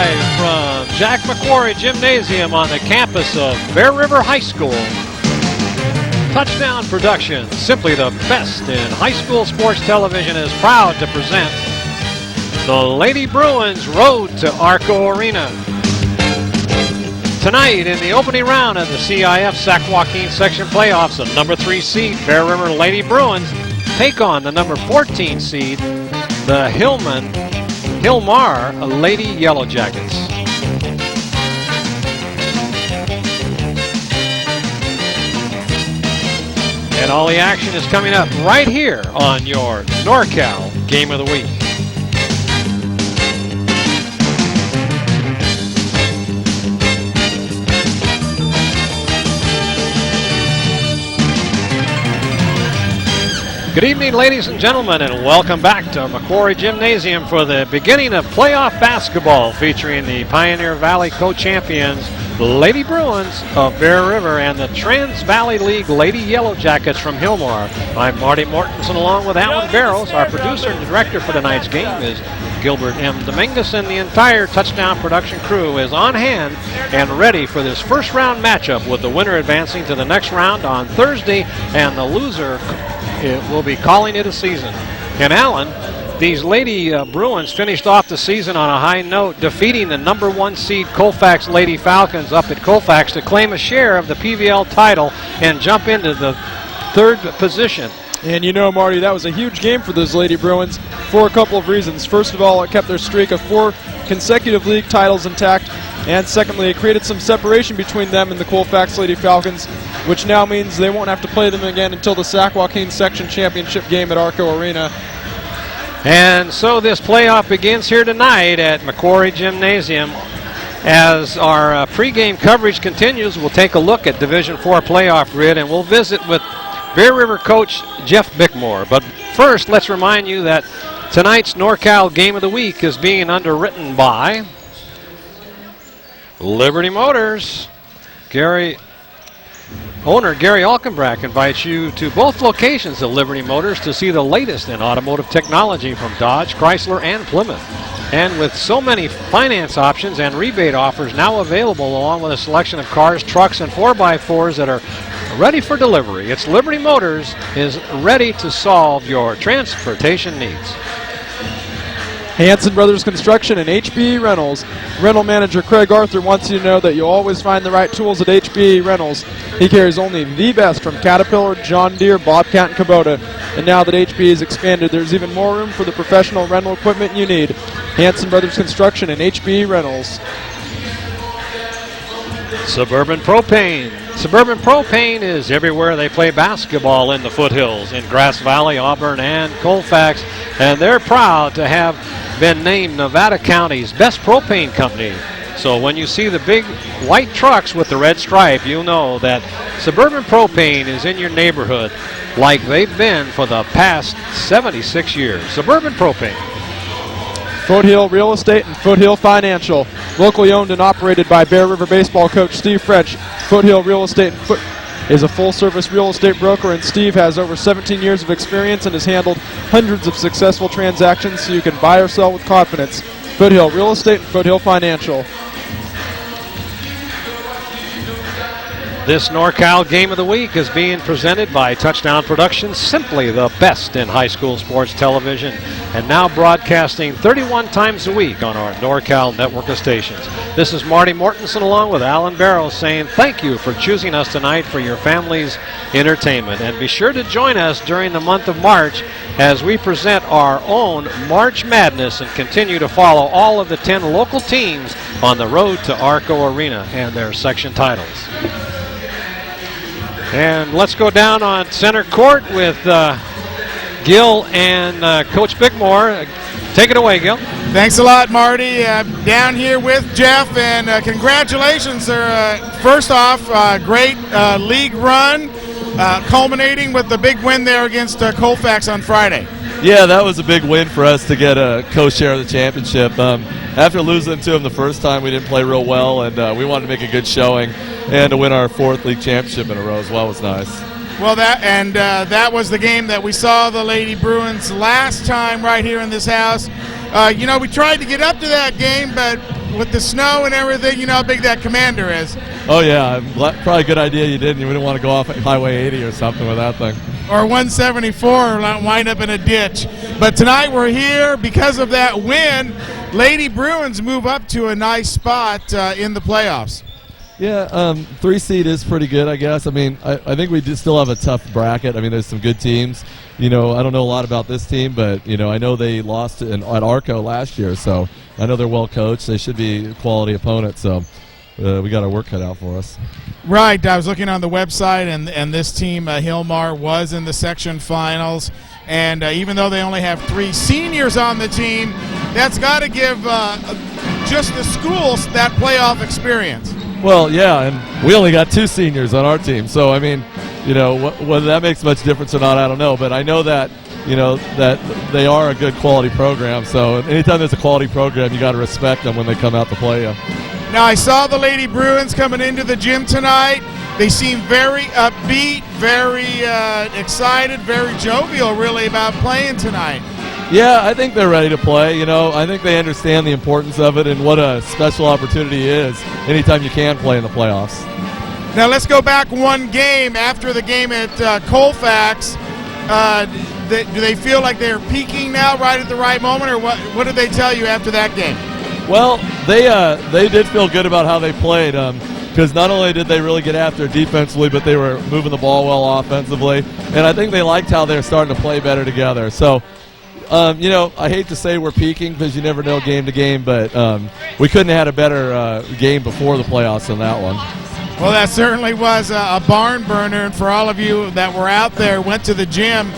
live from Jack Mccrory Gymnasium on the campus of Bear River High School. Touchdown Productions, simply the best in high school sports television, is proud to present the Lady Bruins Road to Arco Arena. Tonight, in the opening round of the CIF Sac-Joaquin section playoffs, the number 3 seed Bear River Lady Bruins take on the number 14 seed, the Hilmar Lady Yellowjackets. And all the action is coming up right here on your NorCal Game of the Week. Good evening, ladies and gentlemen, and welcome back to Mccrory Gymnasium for the beginning of playoff basketball featuring the Pioneer Valley co-champions, the Lady Bruins of Bear River, and the Trans-Valley League Lady Yellowjackets from Hilmar. I'm Marty Mortensen, along with Alan Barros. Our producer and director for tonight's game is Gilbert M. Dominguez, and the entire Touchdown production crew is on hand and ready for this first round matchup, with the winner advancing to the next round on Thursday, and the loser will be calling it a season. And Alan, these Lady Bruins finished off the season on a high note, defeating the number 1 seed Colfax Lady Falcons up at Colfax to claim a share of the PVL title and jump into the 3rd position. And you know, Marty, that was a huge game for those Lady Bruins for a couple of reasons. First of all, it kept their streak of 4 consecutive league titles intact, and secondly, it created some separation between them and the Colfax Lady Falcons, which now means they won't have to play them again until the Sac-Joaquin section championship game at Arco Arena. And so this playoff begins here tonight at Mccrory Gymnasium. As our pregame coverage continues, we'll take a look at Division IV playoff grid, and we'll visit with Bear River coach Jeff Bickmore. But first, let's remind you that tonight's NorCal Game of the Week is being underwritten by Liberty Motors. Owner Gary Alkenbrack invites you to both locations of Liberty Motors to see the latest in automotive technology from Dodge, Chrysler, and Plymouth. And with so many finance options and rebate offers now available, along with a selection of cars, trucks, and 4x4s that are ready for delivery, it's Liberty Motors is ready to solve your transportation needs. Hanson Brothers Construction and HBE Rentals. Rental manager Craig Arthur wants you to know that you'll always find the right tools at HBE Rentals. He carries only the best from Caterpillar, John Deere, Bobcat, and Kubota. And now that HBE has expanded, there's even more room for the professional rental equipment you need. Hanson Brothers Construction and HBE Rentals. Suburban Propane. Suburban Propane is everywhere they play basketball in the foothills, in Grass Valley, Auburn, and Colfax. And they're proud to have been named Nevada County's best propane company. So when you see the big white trucks with the red stripe, you'll know that Suburban Propane is in your neighborhood like they've been for the past 76 years. Suburban Propane. Foothill Real Estate and Foothill Financial. Locally owned and operated by Bear River baseball coach Steve French, Foothill Real Estate is a full-service real estate broker, and Steve has over 17 years of experience and has handled hundreds of successful transactions, so you can buy or sell with confidence. Foothill Real Estate and Foothill Financial. This NorCal Game of the Week is being presented by Touchdown Productions, simply the best in high school sports television, and now broadcasting 31 times a week on our NorCal network of stations. This is Marty Mortensen, along with Alan Barrows, saying thank you for choosing us tonight for your family's entertainment. And be sure to join us during the month of March as we present our own March Madness and continue to follow all of the 10 local teams on the road to Arco Arena and their section titles. And let's go down on center court with Gil and Coach Bickmore. Take it away, Gil. Thanks a lot, Marty. Down here with Jeff, and congratulations. First off, great league run, culminating with the big win there against Colfax on Friday. Yeah, that was a big win for us to get a co-share of the championship. After losing to them the first time, we didn't play real well, and we wanted to make a good showing, and to win our 4th league championship in a row as well was nice. Well, that was the game that we saw the Lady Bruins last time right here in this house. We tried to get up to that game, but with the snow and everything, you know how big that commander is. Oh, yeah. Probably a good idea you didn't. You wouldn't want to go off at Highway 80 or something with that thing. Or 174 and wind up in a ditch. But tonight we're here because of that win. Lady Bruins move up to a nice spot in the playoffs. Yeah, 3 seed is pretty good, I guess. I mean, I think we do still have a tough bracket. I mean, there's some good teams. You know, I don't know a lot about this team, but, you know, I know they lost at Arco last year, so I know they're well coached. They should be a quality opponent, so we got our work cut out for us. Right. I was looking on the website, and this team, Hilmar, was in the section finals. And even though they only have 3 seniors on the team, that's got to give just the schools that playoff experience. Well, yeah, and we only got 2 seniors on our team, so I mean, you know, whether that makes much difference or not, I don't know. But I know that, you know, that they are a good quality program. So anytime there's a quality program, you got to respect them when they come out to play you. Now, I saw the Lady Bruins coming into the gym tonight. They seem very upbeat, very excited, very jovial, really, about playing tonight. Yeah, I think they're ready to play. You know, I think they understand the importance of it and what a special opportunity it is anytime you can play in the playoffs. Now let's go back one game after the game at Colfax. Do they feel like they're peaking now right at the right moment, or what did they tell you after that game? Well, they did feel good about how they played because not only did they really get after defensively, but they were moving the ball well offensively. And I think they liked how they're starting to play better together. So, you know, I hate to say we're peaking because you never know game to game, but we couldn't have had a better game before the playoffs than that one. Well, that certainly was a barn burner, and for all of you that were out there, went to the gym,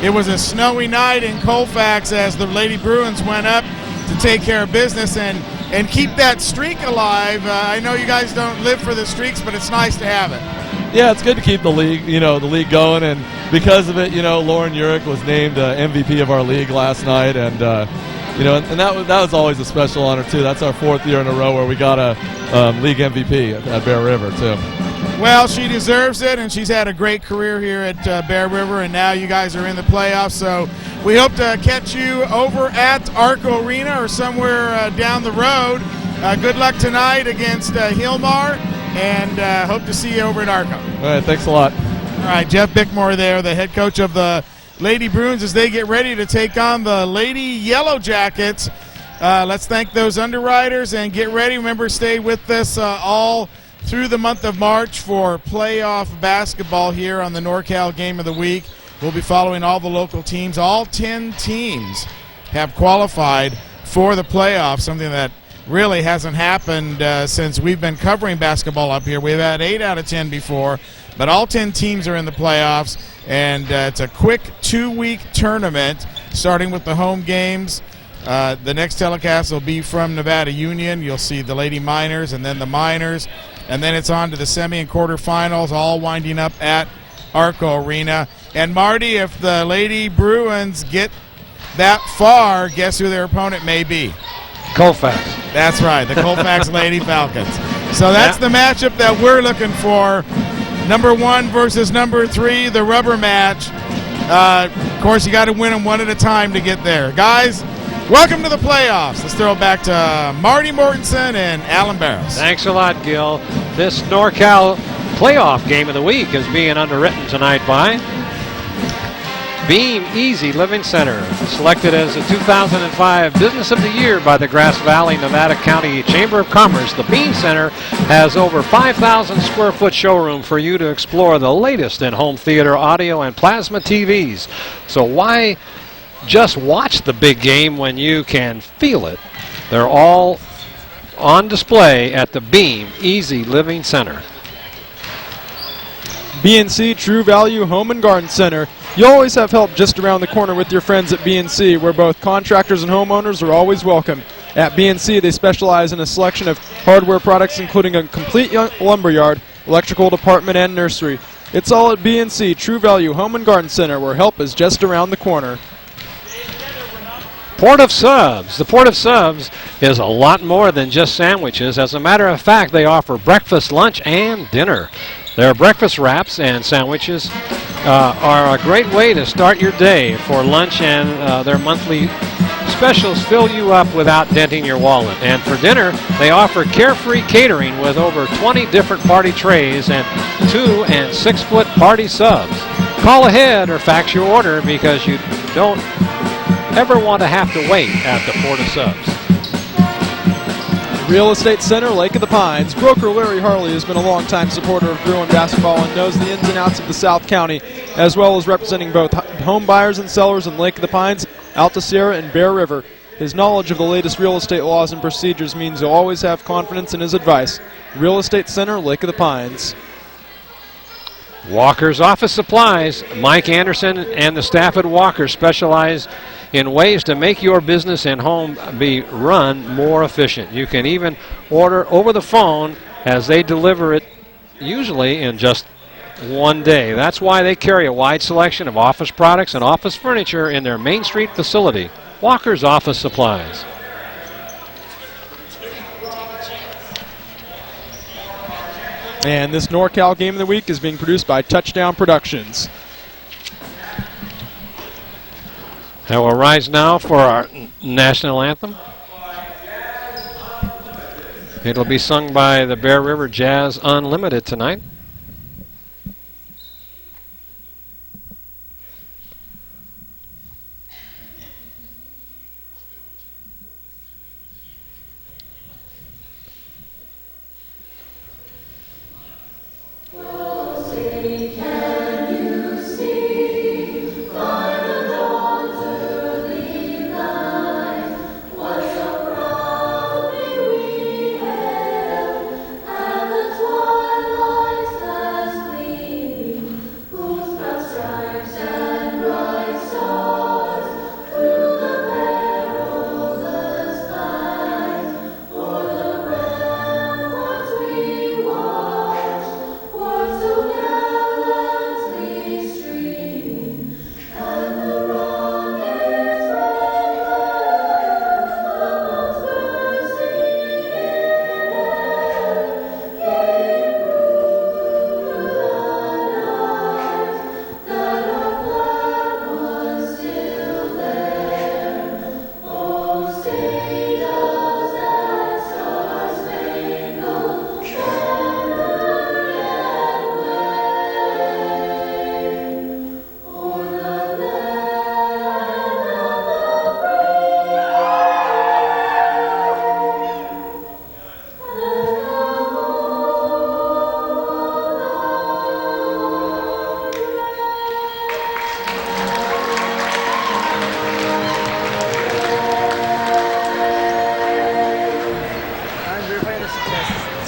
it was a snowy night in Colfax as the Lady Bruins went up to take care of business and keep that streak alive. I know you guys don't live for the streaks, but it's nice to have it. Yeah, it's good to keep the league going, and because of it, you know, Lauren Urich was named MVP of our league last night, and you know, and that was always a special honor too. That's our 4th year in a row where we got a league MVP at Bear River too. Well, she deserves it, and she's had a great career here at Bear River, and now you guys are in the playoffs, so we hope to catch you over at Arco Arena or somewhere down the road. Good luck tonight against Hilmar, and hope to see you over at Arco. All right, thanks a lot. All right, Jeff Bickmore there, the head coach of the Lady Bruins, as they get ready to take on the Lady Yellowjackets. Let's thank those underwriters and get ready. Remember, stay with us all through the month of March for playoff basketball here on the NorCal Game of the Week. We'll be following all the local teams. All 10 teams have qualified for the playoffs, something that really hasn't happened since we've been covering basketball up here. We've had 8 out of 10 before, but all 10 teams are in the playoffs, and it's a quick 2-week tournament starting with the home games. The next telecast will be from Nevada Union. You'll see the Lady Miners and then the Miners, and then it's on to the semi and quarterfinals, all winding up at Arco Arena. And Marty, if the Lady Bruins get that far, guess who their opponent may be? Colfax. That's right, the Colfax Lady Falcons. So that's the matchup that we're looking for. Number 1 versus number 3, the rubber match. Of course, you got to win them one at a time to get there. Guys, welcome to the playoffs. Let's throw it back to Marty Mortensen and Alan Barros. Thanks a lot, Gil. This NorCal playoff game of the week is being underwritten tonight by Beam Easy Living Center, selected as the 2005 Business of the Year by the Grass Valley, Nevada County Chamber of Commerce. The Beam Center has over 5,000 square foot showroom for you to explore the latest in home theater, audio, and plasma TVs. So why just watch the big game when you can feel it? They're all on display at the Beam Easy Living Center. BNC True Value Home and Garden Center. You always have help just around the corner with your friends at BNC, where both contractors and homeowners are always welcome. At BNC, they specialize in a selection of hardware products, including a complete lumberyard, electrical department, and nursery. It's all at BNC True Value Home and Garden Center, where help is just around the corner. Port of Subs. The Port of Subs is a lot more than just sandwiches. As a matter of fact, they offer breakfast, lunch, and dinner. Their breakfast wraps and sandwiches are a great way to start your day for lunch, and their monthly specials fill you up without denting your wallet. And for dinner, they offer carefree catering with over 20 different party trays and 2- and 6-foot party subs. Call ahead or fax your order because you don't ever want to have to wait at the Porta Subs. Real Estate Center, Lake of the Pines. Broker Larry Harley has been a longtime supporter of Bruin basketball and knows the ins and outs of the South County, as well as representing both home buyers and sellers in Lake of the Pines, Alta Sierra, and Bear River. His knowledge of the latest real estate laws and procedures means you'll always have confidence in his advice. Real Estate Center, Lake of the Pines. Walker's Office Supplies. Mike Anderson and the staff at Walker specialize in ways to make your business and home be run more efficient. You can even order over the phone as they deliver it usually in just one day. That's why they carry a wide selection of office products and office furniture in their Main Street facility. Walker's Office Supplies. And this NorCal Game of the Week is being produced by Touchdown Productions. I will rise now for our national anthem. It'll be sung by the Bear River Jazz Unlimited tonight.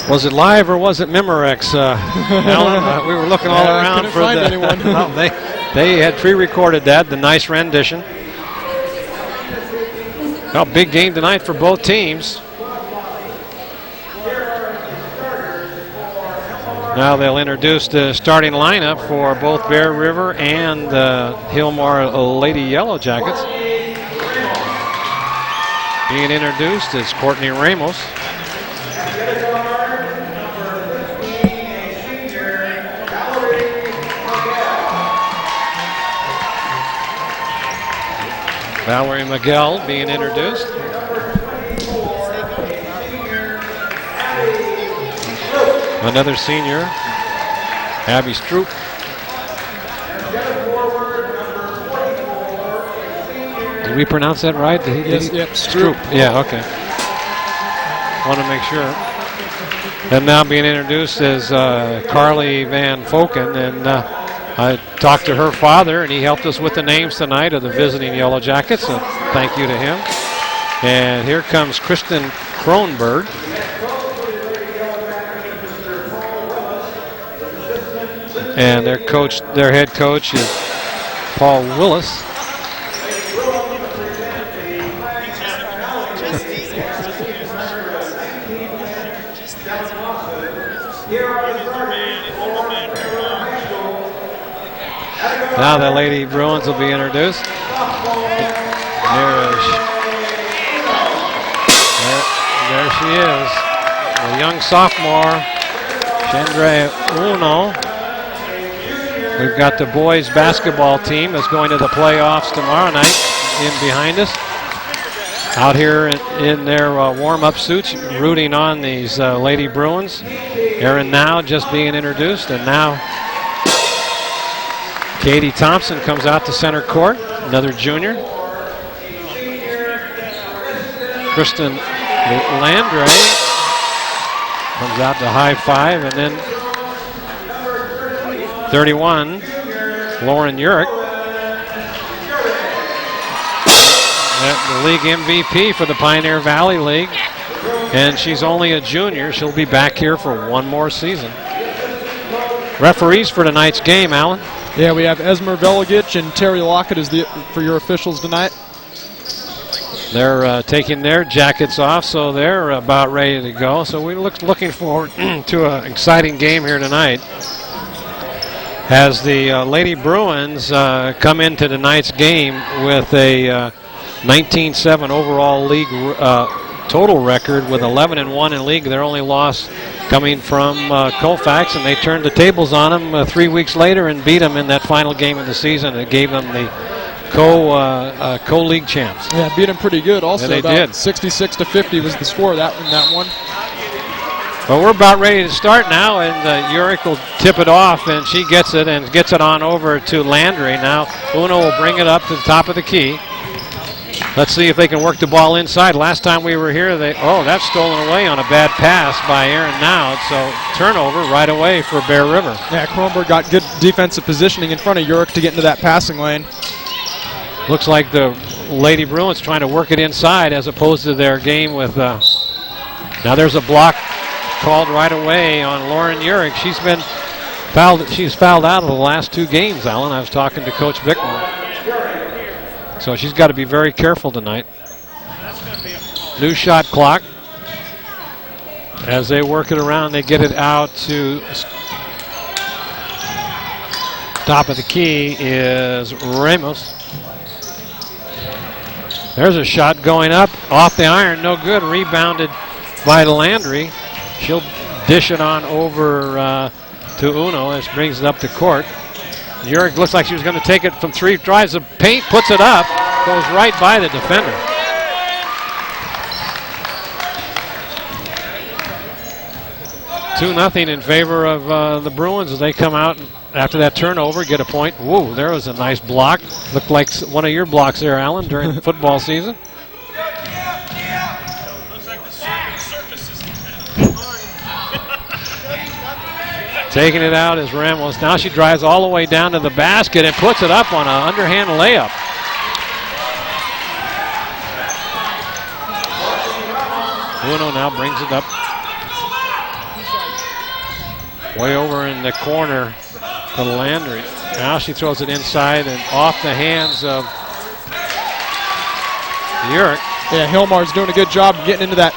Was it live or was it Memorex, Alan? We were looking all around couldn't for find the. anyone. Well, they had pre-recorded that, the nice rendition. Well, big game tonight for both teams. Now they'll introduce the starting lineup for both Bear River and the Hilmar Lady Yellowjackets. Being introduced is Courtney Ramos. Valerie Miguel being introduced. Another senior, Abby Stroop. Did we pronounce that right? Yes, yep, Stroop. Yeah, okay. Want to make sure. And now being introduced is Carly Van Foken, and I talked to her father, and he helped us with the names tonight of the visiting Yellow Jackets, so thank you to him. And here comes Kristen Kronberg. And their head coach is Paul Willis. Now the Lady Bruins will be introduced. There she is, the young sophomore, Chandra Uno. We've got the boys basketball team that's going to the playoffs tomorrow night in behind us. out here in their warm-up suits, rooting on these Lady Bruins. Aaron now just being introduced, and now Katie Thompson comes out to center court, another junior. Kristen Landry comes out to high five, and then 31, Lauren Urick. The league MVP for the Pioneer Valley League, and she's only a junior. She'll be back here for one more season. Referees for tonight's game, Alan. Yeah, we have Esmer Veligich and Terry Lockett for your officials tonight. They're taking their jackets off, so they're about ready to go. So we're looking forward to an exciting game here tonight, as the Lady Bruins come into tonight's game with a 19-7 overall league total record with 11-1 in league. Their only loss coming from Colfax, and they turned the tables on them 3 weeks later and beat them in that final game of the season. It gave them the co-league champs. Yeah, beat them pretty good. Also, yeah, they about did. 66-50 was the score that one. Well, we're about ready to start now, and Urick will tip it off, and she gets it and gets it on over to Landry. Now Uno will bring it up to the top of the key. Let's see if they can work the ball inside. Last time we were here, that's stolen away on a bad pass by Aaron Nowd. So turnover right away for Bear River. Yeah, Kronberg got good defensive positioning in front of Urick to get into that passing lane. Looks like the Lady Bruins trying to work it inside as opposed to their game with. Now there's a block called right away on Lauren Urick. She's been fouled. She's fouled out of the last two games, Alan. I was talking to Coach Bickmore. So she's got to be very careful tonight. New shot clock. As they work it around, they get it out to top of the key is Ramos. There's a shot going up off the iron, no good. Rebounded by Landry. She'll dish it on over to Uno as brings it up to court. Urick looks like she was going to take it from three, drives the paint, puts it up, goes right by the defender. Two nothing in favor of the Bruins as they come out after that turnover, get a point. Whoa, there was a nice block. Looked like one of your blocks there, Alan, during the football season. Taking it out is Ramos. Now she drives all the way down to the basket and puts it up on an underhand layup. Uno now brings it up way over in the corner to Landry. Now she throws it inside and off the hands of Urick. Yeah, Hilmar's doing a good job of getting into that,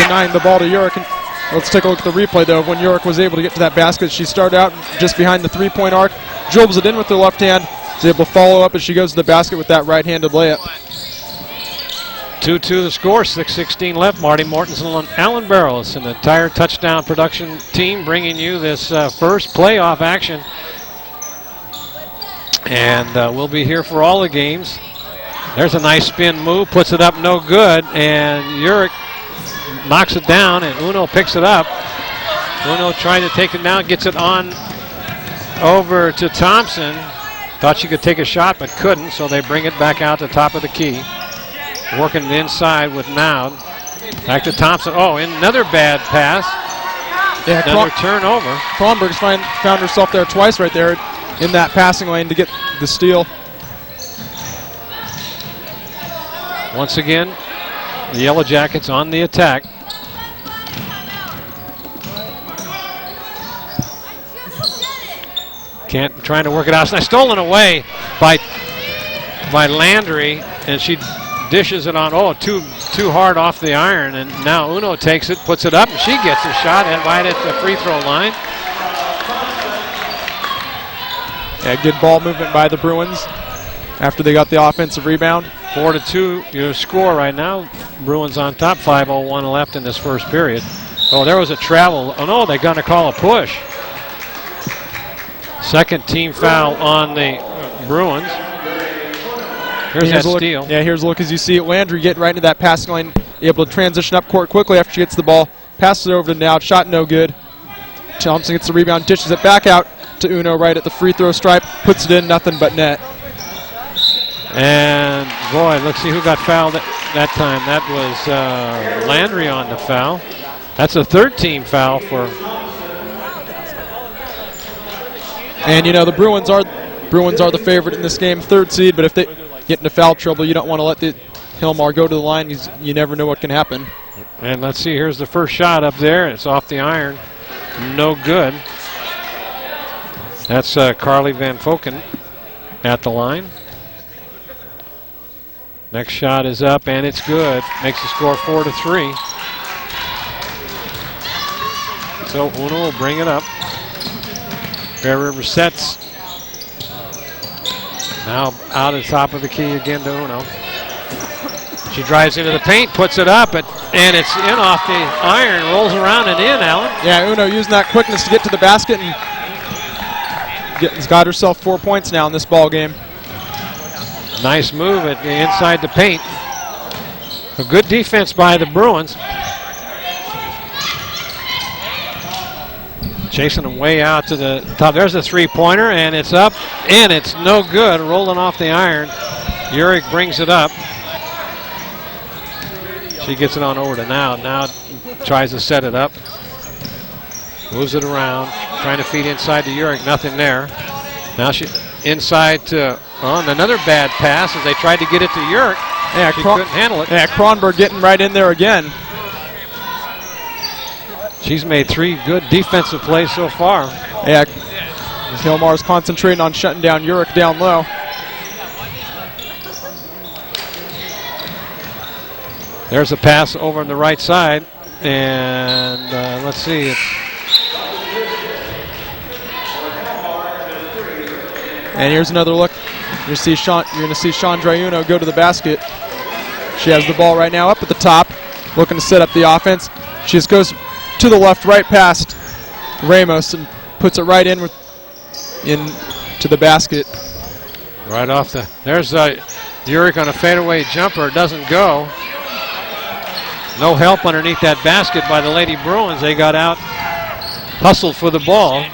denying the ball to Urick. And let's take a look at the replay, though, of when Urick was able to get to that basket. She started out just behind the three-point arc, dribbles it in with her left hand, is able to follow up as she goes to the basket with that right-handed layup. 2-2 the score, 6:16 left. Marty Mortensen and Alan Barros and the entire touchdown production team bringing you this first playoff action. And we'll be here for all the games. There's a nice spin move, puts it up, no good, and Urick knocks it down, and Uno picks it up. Uno trying to take it down, gets it on over to Thompson. Thought she could take a shot, but couldn't, so they bring it back out to top of the key. Working it inside with Nowd. Back to Thompson. Oh, another bad pass. Yeah, another turnover. Kronberg's found herself there twice right there in that passing lane to get the steal. Once again, the Yellow Jackets on the attack. Trying to work it out. It's stolen away by Landry, and she dishes it on. Oh, too hard off the iron, and now Uno takes it, puts it up, and she gets a shot right at the free throw line. Yeah, good ball movement by the Bruins after they got the offensive rebound. 4-2 your score right now. Bruins on top, 5:01 left in this first period. Oh, there was a travel. Oh no, they're going to call a push. Second team foul on the Bruins. Here's that look, steal. Yeah, here's a look as you see it. Landry getting right into that passing lane, able to transition up court quickly after she gets the ball. Passes it over to Now. Shot no good. Thompson gets the rebound, dishes it back out to Uno right at the free throw stripe. Puts it in, nothing but net. And, boy, let's see who got fouled that time. That was Landry on the foul. That's a third-team foul for... And, you know, the Bruins are the favorite in this game, third seed, but if they get into foul trouble, you don't want to let the Hilmar go to the line because you never know what can happen. And let's see, here's the first shot up there. It's off the iron. No good. That's Carly Van Foken at the line. Next shot is up, and it's good. Makes the score 4-3. So Uno will bring it up. Bear River sets. Now out at the top of the key again to Uno. She drives into the paint, puts it up, and it's in off the iron, rolls around and in, Alan. Yeah, Uno using that quickness to get to the basket and has got herself 4 points now in this ball game. Nice move at the inside the paint. A good defense by the Bruins. Chasing them way out to the top. There's the three-pointer, and it's up, and it's no good. Rolling off the iron. Urick brings it up. She gets it on over to Now. Now tries to set it up. Moves it around. Trying to feed inside to Urick. Nothing there. Now she inside to on another bad pass as they tried to get it to Urick. Yeah, she couldn't handle it. Yeah, Kronberg getting right in there again. She's made 3 good defensive plays so far. Yeah, Hilmar's concentrating on shutting down Urick down low. There's a pass over on the right side, and let's see. And here's another look. You're going to see Chandra Uno go to the basket. She has the ball right now up at the top, looking to set up the offense. She just goes to the left, right past Ramos, and puts it right in to the basket. Right off the. There's Urick on a fadeaway jumper. Doesn't go. No help underneath that basket by the Lady Bruins. They got out, hustled for the ball.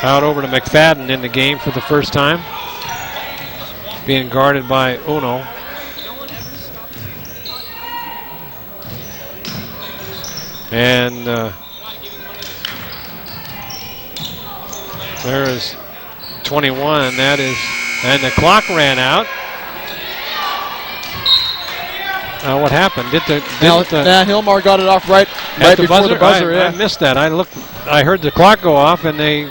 Out over to McFadden in the game for the first time. Being guarded by Uno. And there is 21. That is, and the clock ran out. What happened? Hilmar got it off right before the buzzer. I missed that. I heard the clock go off, and they.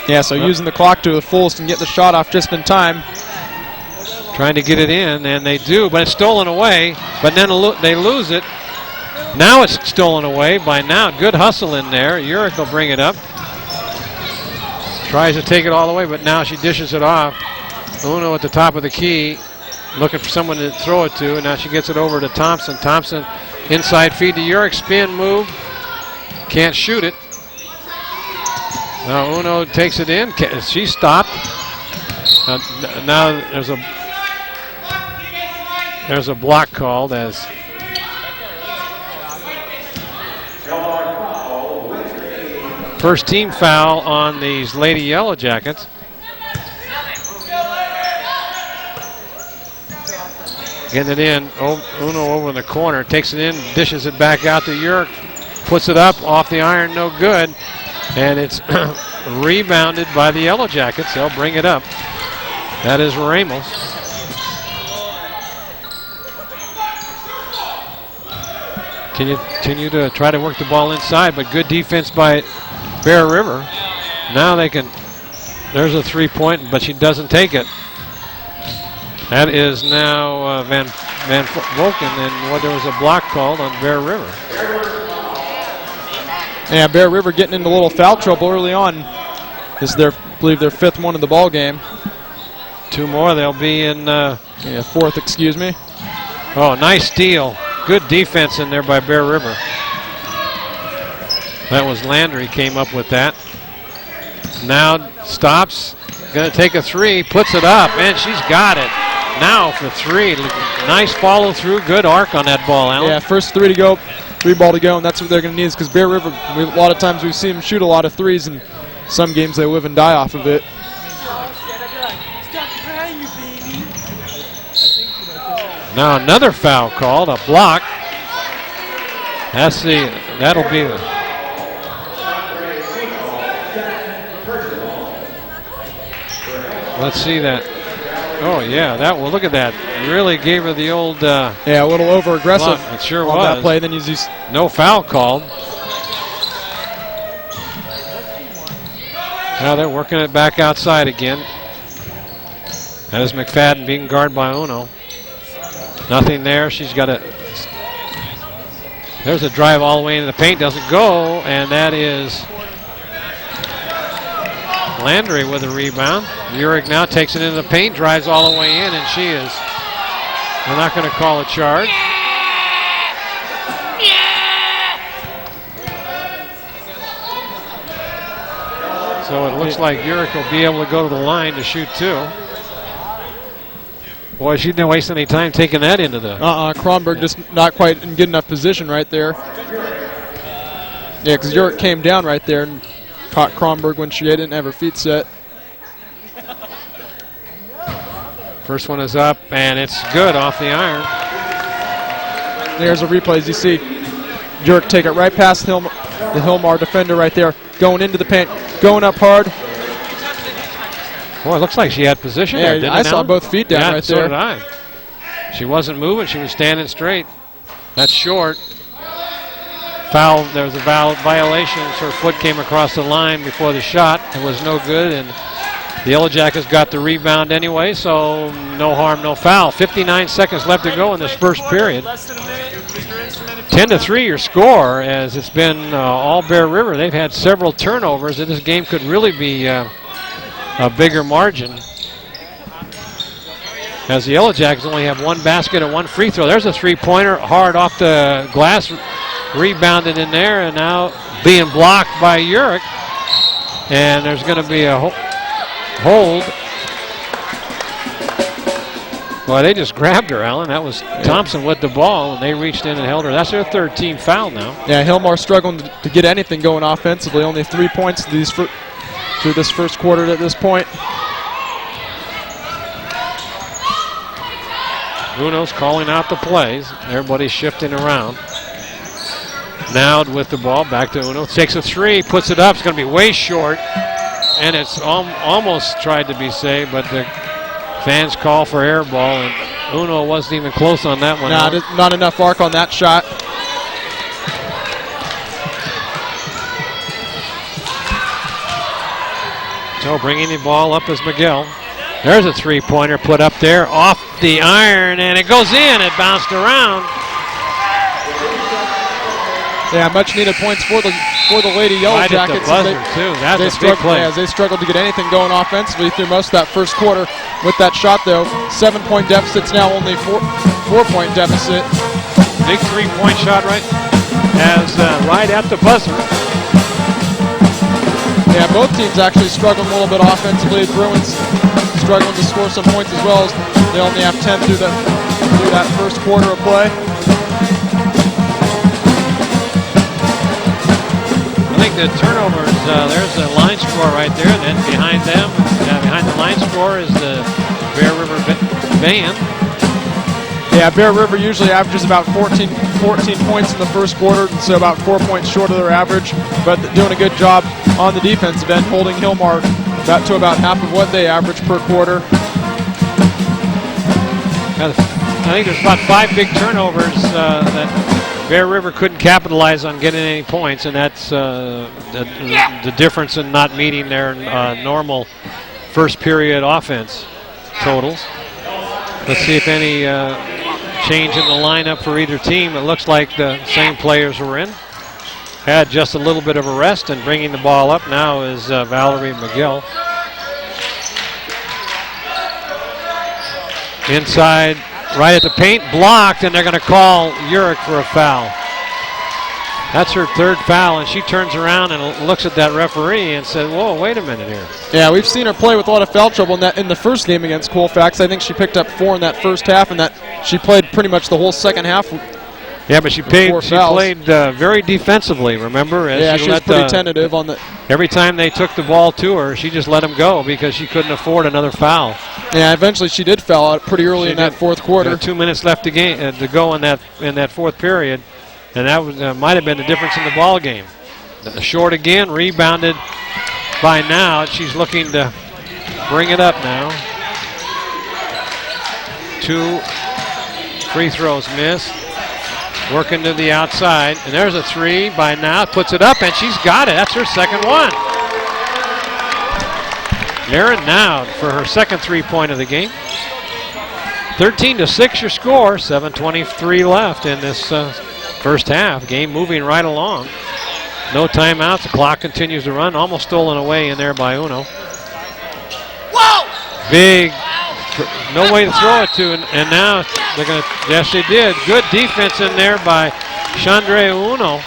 Yeah, so using the clock to the fullest and get the shot off just in time. Trying to get it in, and they do, but it's stolen away. But then they lose it. Now it's stolen away by Now. Good hustle in there. Urick will bring it up. Tries to take it all the way, but now she dishes it off. Uno at the top of the key, looking for someone to throw it to, and now she gets it over to Thompson. Thompson inside feed to Urick, spin move. Can't shoot it. Now Uno takes it in. She stopped. Now there's a block called as first team foul on these Lady Yellowjackets. Getting it in. Uno over in the corner. Takes it in. Dishes it back out to Urick. Puts it up off the iron. No good. And it's rebounded by the Yellowjackets. They'll bring it up. That is Ramos. Continue to try to work the ball inside, but good defense by Bear River. Now they can. There's a three-point, but she doesn't take it. That is now Van Volken, and there was a block called on Bear River. Yeah, Bear River getting into a little foul trouble early on. This is I believe their 5th one of the ball game. 2 more, they'll be in. 4th, excuse me. Oh, nice steal. Good defense in there by Bear River. That was Landry came up with that. Now stops, going to take a three, puts it up, and she's got it. Now for three. Nice follow through, good arc on that ball, Alan. Yeah, first three to go, 3 ball to go, and that's what they're going to need, because Bear River, a lot of times we've seen them shoot a lot of threes, and some games they live and die off of it. Now another foul called, a block. That'll be the. Let's see that. Oh yeah, look at that. Really gave her the old. Yeah, a little over aggressive. It sure on was. That play. Then he's just no foul called. Now they're working it back outside again. That is McFadden being guarded by Uno. Nothing there. She's got a. There's a drive all the way into the paint. Doesn't go, and that is Landry with a rebound. Urick now takes it into the paint, drives all the way in, and she is. We're not going to call a charge. So it looks like Urick will be able to go to the line to shoot two. Boy, she didn't waste any time taking that into the. Kronberg just not quite in good enough position right there. Yeah, because Urick came down right there and caught Kronberg when she didn't have her feet set. First one is up, and it's good off the iron. There's a replay, as you see. Urick take it right past the Hilmar defender right there, going into the paint, going up hard. Boy, it looks like she had position there, didn't it? I saw both feet down right there. So did I. She wasn't moving. She was standing straight. That's short. Foul. There was a violation. Her foot came across the line before the shot. It was no good, and the Yellowjackets got the rebound anyway, so no harm, no foul. 59 seconds left to go in this first period. 10-3 your score, as it's been all Bear River. They've had several turnovers, and this game could really be a bigger margin, as the Yellowjackets only have one basket and one free throw. There's a three-pointer hard off the glass, rebounded in there, and now being blocked by Urick. And there's going to be a hold. Well, they just grabbed her, Alan. That was Thompson with the ball, and they reached in and held her. That's their third team foul now. Yeah, Hilmar struggling to get anything going offensively. Only 3 points through this first quarter at this point. Uno's calling out the plays. Everybody's shifting around. Now with the ball, back to Uno. Takes a three, puts it up. It's going to be way short. And it's almost tried to be saved, but the fans call for air ball, and Uno wasn't even close on that one. Not enough arc on that shot. So bringing the ball up is McGill. There's a three-pointer put up there off the iron, and it goes in. It bounced around. Yeah, much-needed points for the Lady Yellowjackets. Right at the buzzer, too. That's a big play. Yeah, they struggled to get anything going offensively through most of that first quarter. With that shot, though, 7-point deficit's now only 4-point deficit. Big three-point shot right at the buzzer. Yeah, both teams actually struggling a little bit offensively. The Bruins struggling to score some points as well, as they only have 10 through that first quarter of play. I think the turnovers, there's the line score right there, and then behind them, behind the line score is the Bear River band. Yeah, Bear River usually averages about 14 points in the first quarter, and so about 4 points short of their average, but doing a good job on the defensive end, holding Hilmar to about half of what they average per quarter. I think there's about 5 big turnovers that Bear River couldn't capitalize on getting any points, and that's the difference in not meeting their normal first period offense totals. Let's see if any change in the lineup for either team. It looks like the same players were in. Had just a little bit of a rest, and bringing the ball up now is Valerie McGill. Inside, right at the paint, blocked, and they're going to call Urick for a foul. That's her third foul, and she turns around and looks at that referee and said, whoa, wait a minute here. Yeah, we've seen her play with a lot of foul trouble in the first game against Colfax. I think she picked up 4 in that first half, and that she played pretty much the whole second half. Yeah, but she played very defensively, remember? She was pretty tentative on the... Every time they took the ball to her, she just let them go because she couldn't afford another foul. Yeah, eventually she did foul out pretty early in that fourth quarter. 2 minutes left to go in that fourth period, and that might have been the difference in the ball game. Short again, rebounded by now. She's looking to bring it up now. 2 free throws missed. Working to the outside, and there's a 3 by now. Puts it up, and she's got it. That's her second one. Erin Nowd for her second 3-point of the game. 13-6 your score. 7:23 left in this first half. Game moving right along. No timeouts. The clock continues to run. Almost stolen away in there by Uno. Whoa! Big. No way to throw it to, and now they're going to, yes they did. Good defense in there by Chandra Uno.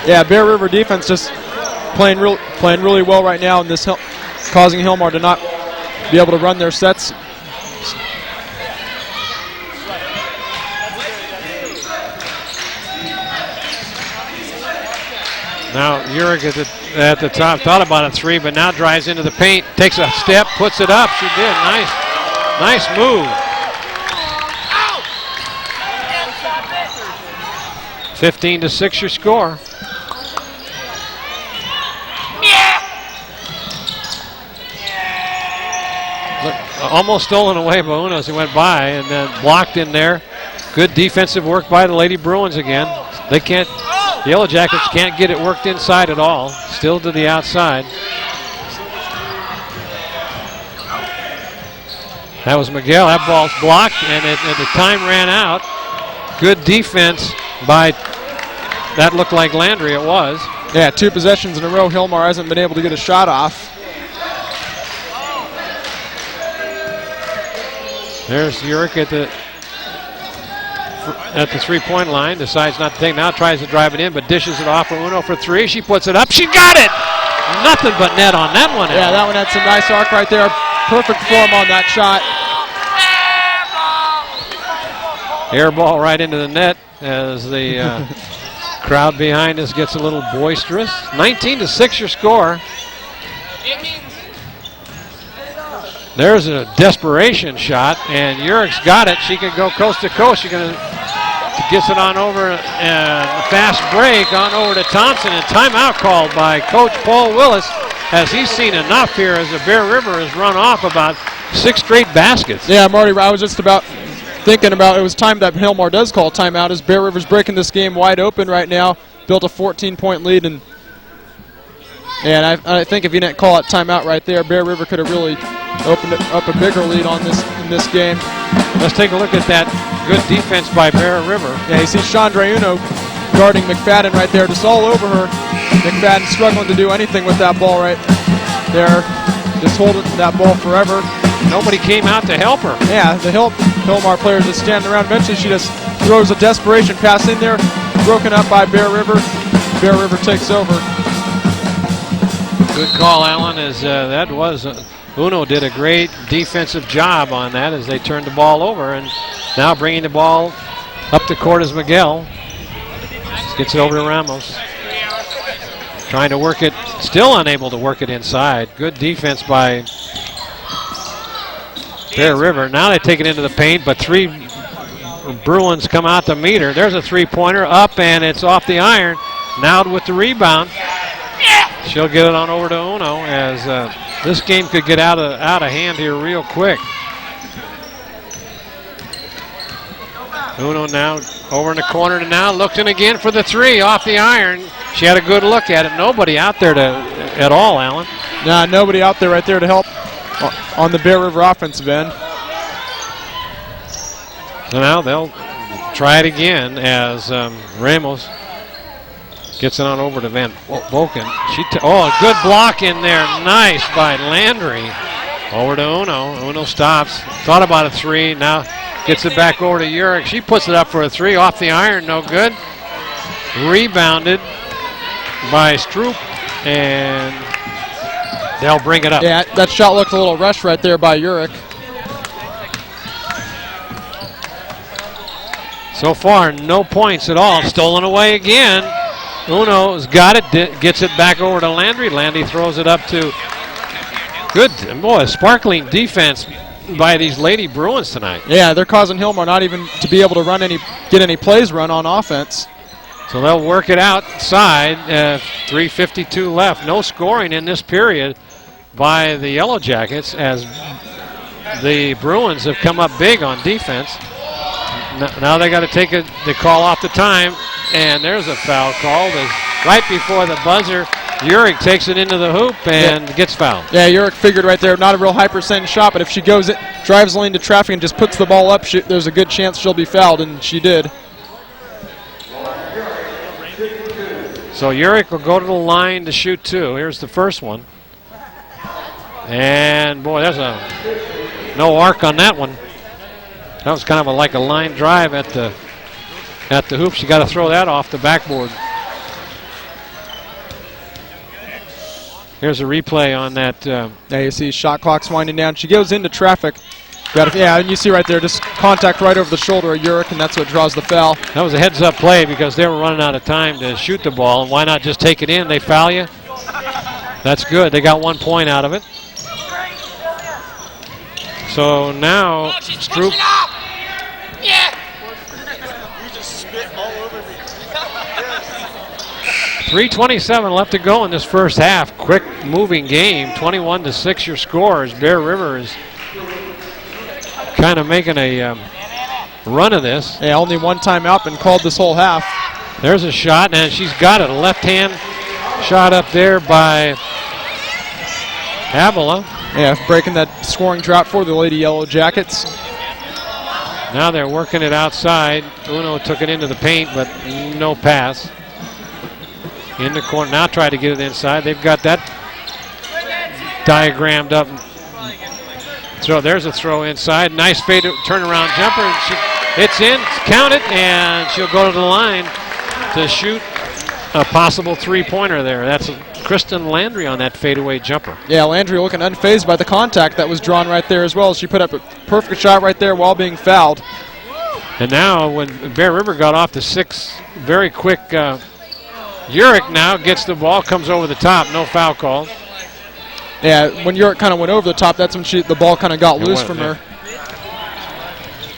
Yeah, Bear River defense just playing really well right now, and this causing Hilmar to not be able to run their sets. Now Urick at the top thought about a 3, but now drives into the paint, takes a step, puts it up. She did. Nice move. 15-6 your score. Look, almost stolen away by Uno as he went by, and then blocked in there. Good defensive work by the Lady Bruins again. They can't. The Yellowjackets can't get it worked inside at all. Still to the outside. That was Miguel. That ball's blocked, and the time ran out. Good defense by, that looked like Landry, it was. Yeah, 2 possessions in a row. Hilmar hasn't been able to get a shot off. There's Urick at the 3-point line. Decides not to take. Now tries to drive it in, but dishes it off for Uno for 3. She puts it up. She got it! Nothing but net on that one. Yeah, that one had some nice arc right there. Perfect form on that shot. Air ball right into the net as the crowd behind us gets a little boisterous. 19-6 your score. There's a desperation shot, and Urick's got it. She can go coast to coast. She gets it on over, and a fast break on over to Thompson, and timeout called by Coach Paul Willis, as he's seen enough here as the Bear River has run off about 6 straight baskets. Yeah, Marty, I was just about thinking about it was time that Hilmar does call timeout, as Bear River's breaking this game wide open right now. Built a 14-point lead, and I think if you didn't call it timeout right there, Bear River could have really opened up a bigger lead in this game. Let's take a look at that good defense by Bear River. Yeah, you see Chandra Uno guarding McFadden right there, just all over her. McFadden struggling to do anything with that ball right there, just holding that ball forever. Nobody came out to help her. Yeah, the Hilmar players just standing around. Eventually she just throws a desperation pass in there, broken up by Bear River. Bear River takes over. Good call, Alan, as that was... Uno did a great defensive job on that as they turned the ball over, and now bringing the ball up the court is Miguel. Gets it over to Ramos. Trying to work it, still unable to work it inside. Good defense by Bear River. Now they take it into the paint, but 3 Bruins come out to meet her. There's a 3-pointer up, and it's off the iron. Now with the rebound. She'll get it on over to Uno, as this game could get out of hand here real quick. Uno now over in the corner to now looking again for the 3 off the iron. She had a good look at it. Nobody out there at all, Alan. Nah, nobody out there right there to help on the Bear River offensive end. So now they'll try it again as Ramos gets it on over to Van Volken. A good block in there. Nice by Landry. Over to Uno. Uno stops. Thought about a 3. Now gets it back over to Urick. She puts it up for a 3 off the iron. No good. Rebounded by Stroop, and they'll bring it up. Yeah, that shot looked a little rushed right there by Urick. So far, no points at all. Stolen away again. Uno's got it, gets it back over to Landry. Landry throws it up to good, boy, sparkling defense by these Lady Bruins tonight. Yeah, they're causing Hilmar not even to be able to get any plays run on offense. So they'll work it outside. 3:52 left. No scoring in this period by the Yellowjackets as the Bruins have come up big on defense. Now they got to take the call off the time, and there's a foul called right before the buzzer. Urick takes it into the hoop and gets fouled. Yeah, Urick figured right there, not a real high-percent shot, but if she goes it, drives the lane to traffic and just puts the ball up, there's a good chance she'll be fouled, and she did. So Urick will go to the line to shoot two. Here's the first one. And, boy, there's no arc on that one. That was kind of like a line drive at the hoop. She got to throw that off the backboard. Here's a replay on that. Now you see shot clock's winding down. She goes into traffic. Yeah, and you see right there, just contact right over the shoulder of Urick, and that's what draws the foul. That was a heads-up play because they were running out of time to shoot the ball, and why not just take it in? They foul you. That's good. They got 1 point out of it. So now Stroop. Yeah. 3:27 left to go in this first half. Quick moving game. 21-6 your scores. Bear River is kind of making a run of this. Yeah, only one timeout been called this whole half. There's a shot, and she's got it. A left-hand shot up there by Avila. Yeah, breaking that scoring drought for the Lady Yellowjackets. Now they're working it outside. Uno took it into the paint, but no pass. In the corner. Now try to get it inside. They've got that diagrammed up. So there's a throw inside. Nice fade turnaround jumper. It's in, counted, and she'll go to the line to shoot a possible three-pointer there. That's Kristen Landry on that fadeaway jumper. Yeah, Landry looking unfazed by the contact that was drawn right there as well. She put up a perfect shot right there while being fouled. And now when Bear River got off the 6 very quick, Urick now gets the ball, comes over the top, no foul call. Yeah, when Urick kind of went over the top, that's when the ball kind of got loose from her.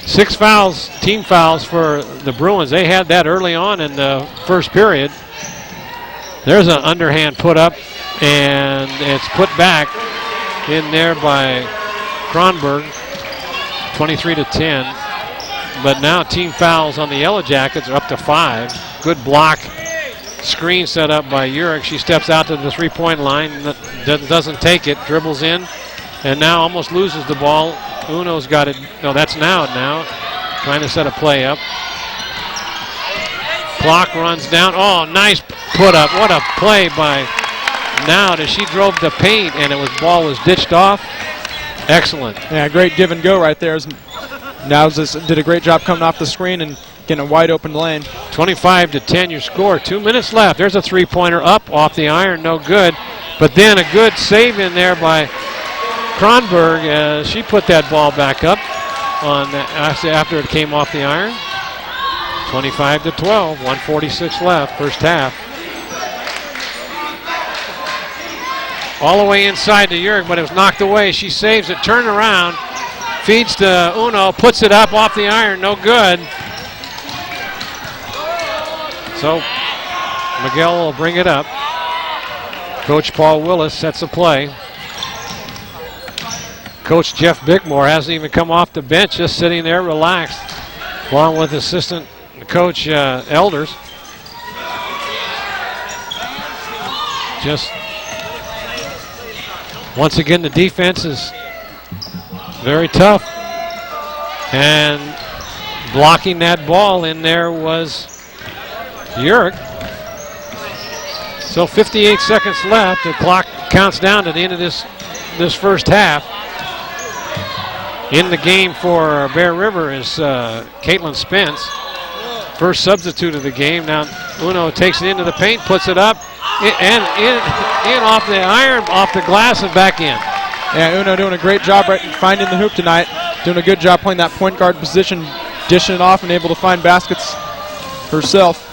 6 fouls, team fouls for the Bruins. They had that early on in the first period. There's an underhand put up, and it's put back in there by Kronberg, 23-10. But now team fouls on the Yellowjackets are up to 5. Good block. Screen set up by Urick. She steps out to the three-point line, doesn't take it, dribbles in, and now almost loses the ball. Uno's got it. No, that's now. Trying to set a play up. Clock runs down. Oh, nice put up. What a play by Now. She drove the paint, and ball was ditched off. Excellent. Yeah, great give and go right there. Now did a great job coming off the screen and getting a wide open lane. 25-10 your score. 2 minutes left. There's a three-pointer up off the iron, no good. But then a good save in there by Kronberg. She put that ball back up after it came off the iron. 25-12, 1:46 left, first half. All the way inside to Urick, but it was knocked away. She saves it, turn around, feeds to Uno, puts it up off the iron, no good. So Miguel will bring it up. Coach Paul Willis sets a play. Coach Jeff Bickmore hasn't even come off the bench, just sitting there relaxed, along with assistant coach Elders. Just once again, the defense is very tough, and blocking that ball in there was Urick. So 58 seconds left. The clock counts down to the end of this first half. In the game for Bear River is Caitlin Spence. first substitute of the game. Now Uno takes it into the paint, puts it up, and in off the iron, off the glass, and back in. Yeah, Uno doing a great job finding the hoop tonight. Doing a good job playing that point guard position, dishing it off and able to find baskets herself.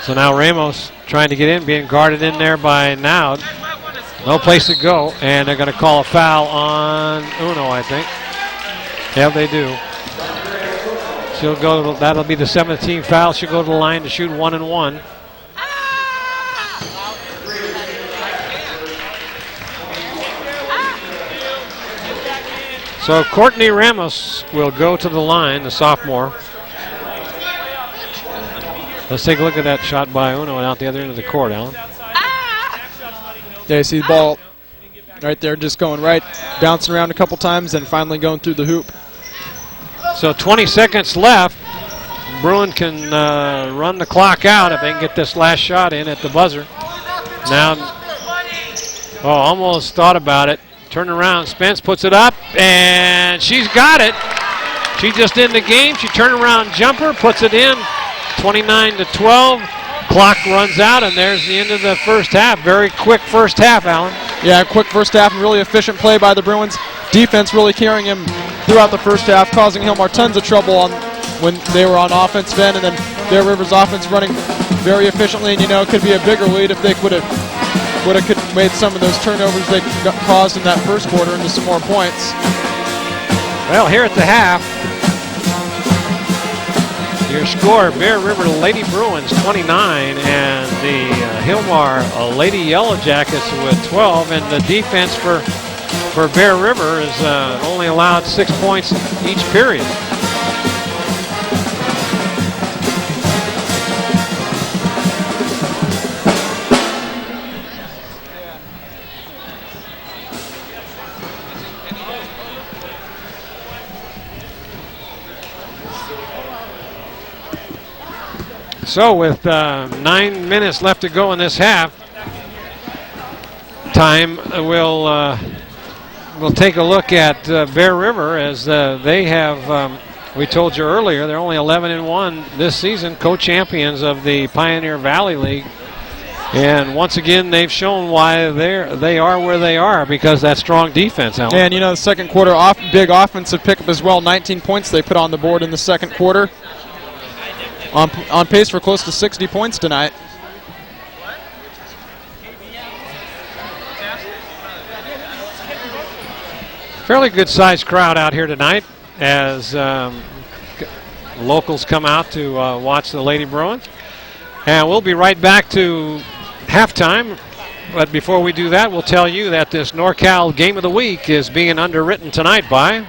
So now Ramos trying to get in, being guarded in there by Naud. No place to go, and they're going to call a foul on Uno, I think. Yeah, they do. She'll go. That'll be the 17th foul. She'll go to the line to shoot 1 and 1. So Courtney Ramos will go to the line, the sophomore. Let's take a look at that shot by Uno out the other end of the court, Alan. Yeah, you see the ball right there, just going right, bouncing around a couple times, and finally going through the hoop. So 20 seconds left. Bruin can run the clock out if they can get this last shot in at the buzzer. Now, almost thought about it. Turn around, Spence puts it up, and she's got it. She just in the game. She turned around jumper, puts it in, 29-12. Clock runs out, and there's the end of the first half. Very quick first half, Alan. Yeah, quick first half and really efficient play by the Bruins. Defense really carrying him throughout the first half, causing Hilmar tons of trouble when they were on offensive end, and then Bear River's offense running very efficiently. And it could be a bigger lead if they would have made some of those turnovers they got caused in that first quarter into some more points. Well, here at the half, your score, Bear River Lady Bruins 29 and the Hilmar Lady Yellowjackets with 12, and the defense for Bear River is only allowed 6 points each period. So with 9 minutes left to go in this half, we'll take a look at Bear River as they have, we told you earlier, they're only 11-1 this season, co-champions of the Pioneer Valley League. And once again, they've shown why they are where they are, because that strong defense, Alan. And the second quarter, big offensive pickup as well. 19 points they put on the board in the second quarter. On pace for close to 60 points tonight. Fairly good sized crowd out here tonight as locals come out to watch the Lady Bruins. And we'll be right back to halftime. But before we do that, we'll tell you that this NorCal Game of the Week is being underwritten tonight by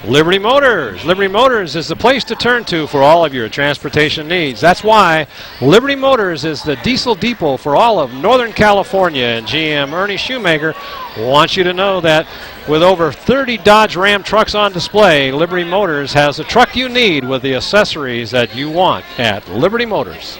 Liberty Motors. Liberty Motors is the place to turn to for all of your transportation needs. That's why Liberty Motors is the diesel depot for all of Northern California, and GM Ernie Shoemaker wants you to know that with over 30 Dodge Ram trucks on display, Liberty Motors has the truck you need with the accessories that you want at Liberty Motors.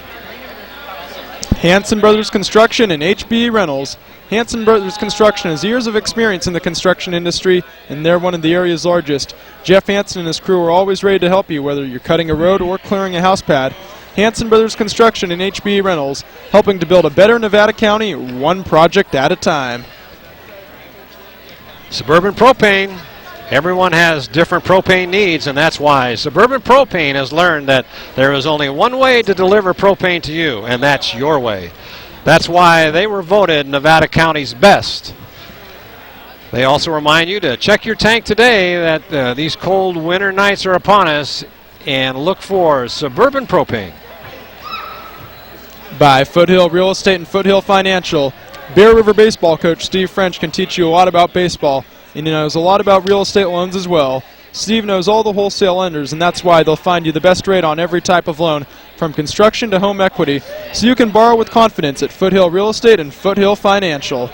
Hanson Brothers Construction and HB Rentals. Hanson Brothers Construction has years of experience in the construction industry, and they're one of the area's largest. Jeff Hanson and his crew are always ready to help you, whether you're cutting a road or clearing a house pad. Hanson Brothers Construction and HB Rentals, helping to build a better Nevada County, one project at a time. Suburban Propane. Everyone has different propane needs, and that's why Suburban Propane has learned that there is only one way to deliver propane to you, and that's your way. That's why they were voted Nevada County's best. They also remind you to check your tank today, that these cold winter nights are upon us, and look for Suburban Propane. By Foothill Real Estate and Foothill Financial. Bear River baseball coach Steve French can teach you a lot about baseball, and he knows a lot about real estate loans as well. Steve knows all the wholesale lenders, and that's why they'll find you the best rate on every type of loan, from construction to home equity, so you can borrow with confidence at Foothill Real Estate and Foothill Financial.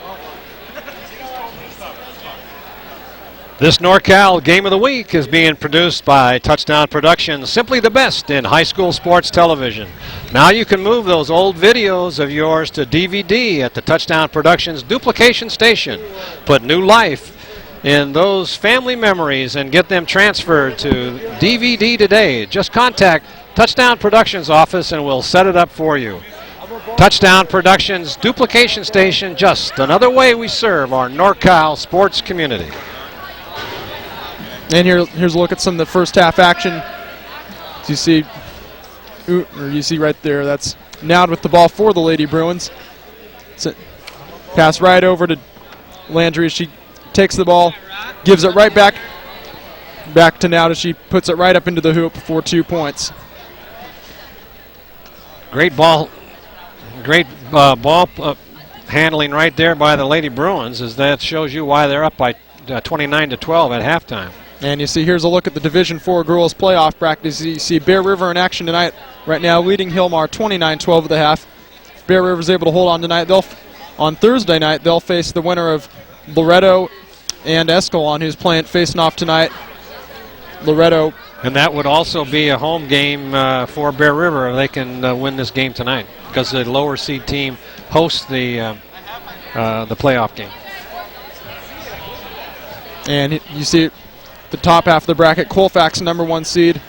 This NorCal Game of the Week is being produced by Touchdown Productions, simply the best in high school sports television. Now you can move those old videos of yours to DVD at the Touchdown Productions duplication station. Put new life in those family memories and get them transferred to DVD today. Just contact Touchdown Productions office and we'll set it up for you. Touchdown Productions duplication station, just another way we serve our NorCal sports community. And here's a look at some of the first half action. As you see, you see right there, that's Nowd with the ball for the Lady Bruins. Pass right over to Landry. She takes the ball, gives it right back to Nowd as she puts it right up into the hoop for 2 points. Great ball handling right there by the Lady Bruins, as that shows you why they're up by 29-12 at halftime. And you see, here's a look at the Division IV girls playoff bracket. You see Bear River in action tonight, right now leading Hilmar 29-12 at the half. If Bear River's able to hold on tonight, on Thursday night, they'll face the winner of Loretto and Escalon, who's facing off tonight. Loretto. And that would also be a home game for Bear River if they can win this game tonight, because the lower seed team hosts the playoff game. And you see the top half of the bracket, Colfax, #1 seed,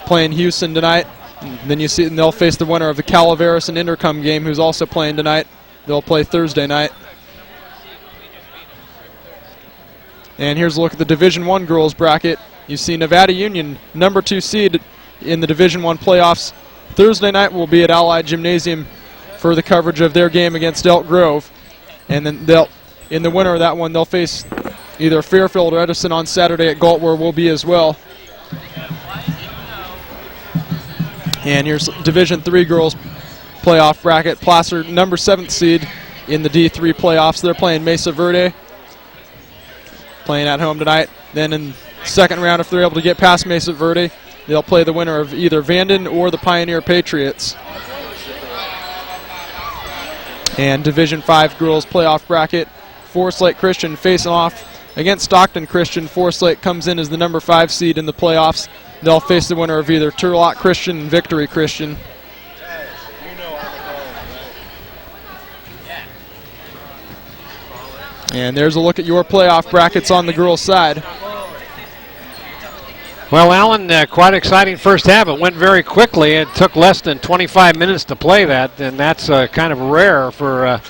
playing Houston tonight. And then you see they'll face the winner of the Calaveras and Intercom game, who's also playing tonight. They'll play Thursday night. And here's a look at the Division I girls bracket. You see Nevada Union, #2 seed in the Division I playoffs. Thursday night will be at Allied Gymnasium for the coverage of their game against Elk Grove. And then in the winner of that one, they'll face either Fairfield or Edison on Saturday at Galt, where we'll be as well. And here's Division III girls playoff bracket. Placer, #7 seed in the D3 playoffs. They're playing Mesa Verde, playing at home tonight. Then in second round, if they're able to get past Mesa Verde, they'll play the winner of either Vanden or the Pioneer Patriots. And Division V girls playoff bracket. Forest Lake Christian facing off against Stockton Christian. Forest Lake comes in as the #5 seed in the playoffs. They'll face the winner of either Turlock Christian and Victory Christian. And there's a look at your playoff brackets on the girls' side. Well, Alan, quite exciting first half. It went very quickly. It took less than 25 minutes to play that, and that's kind of rare for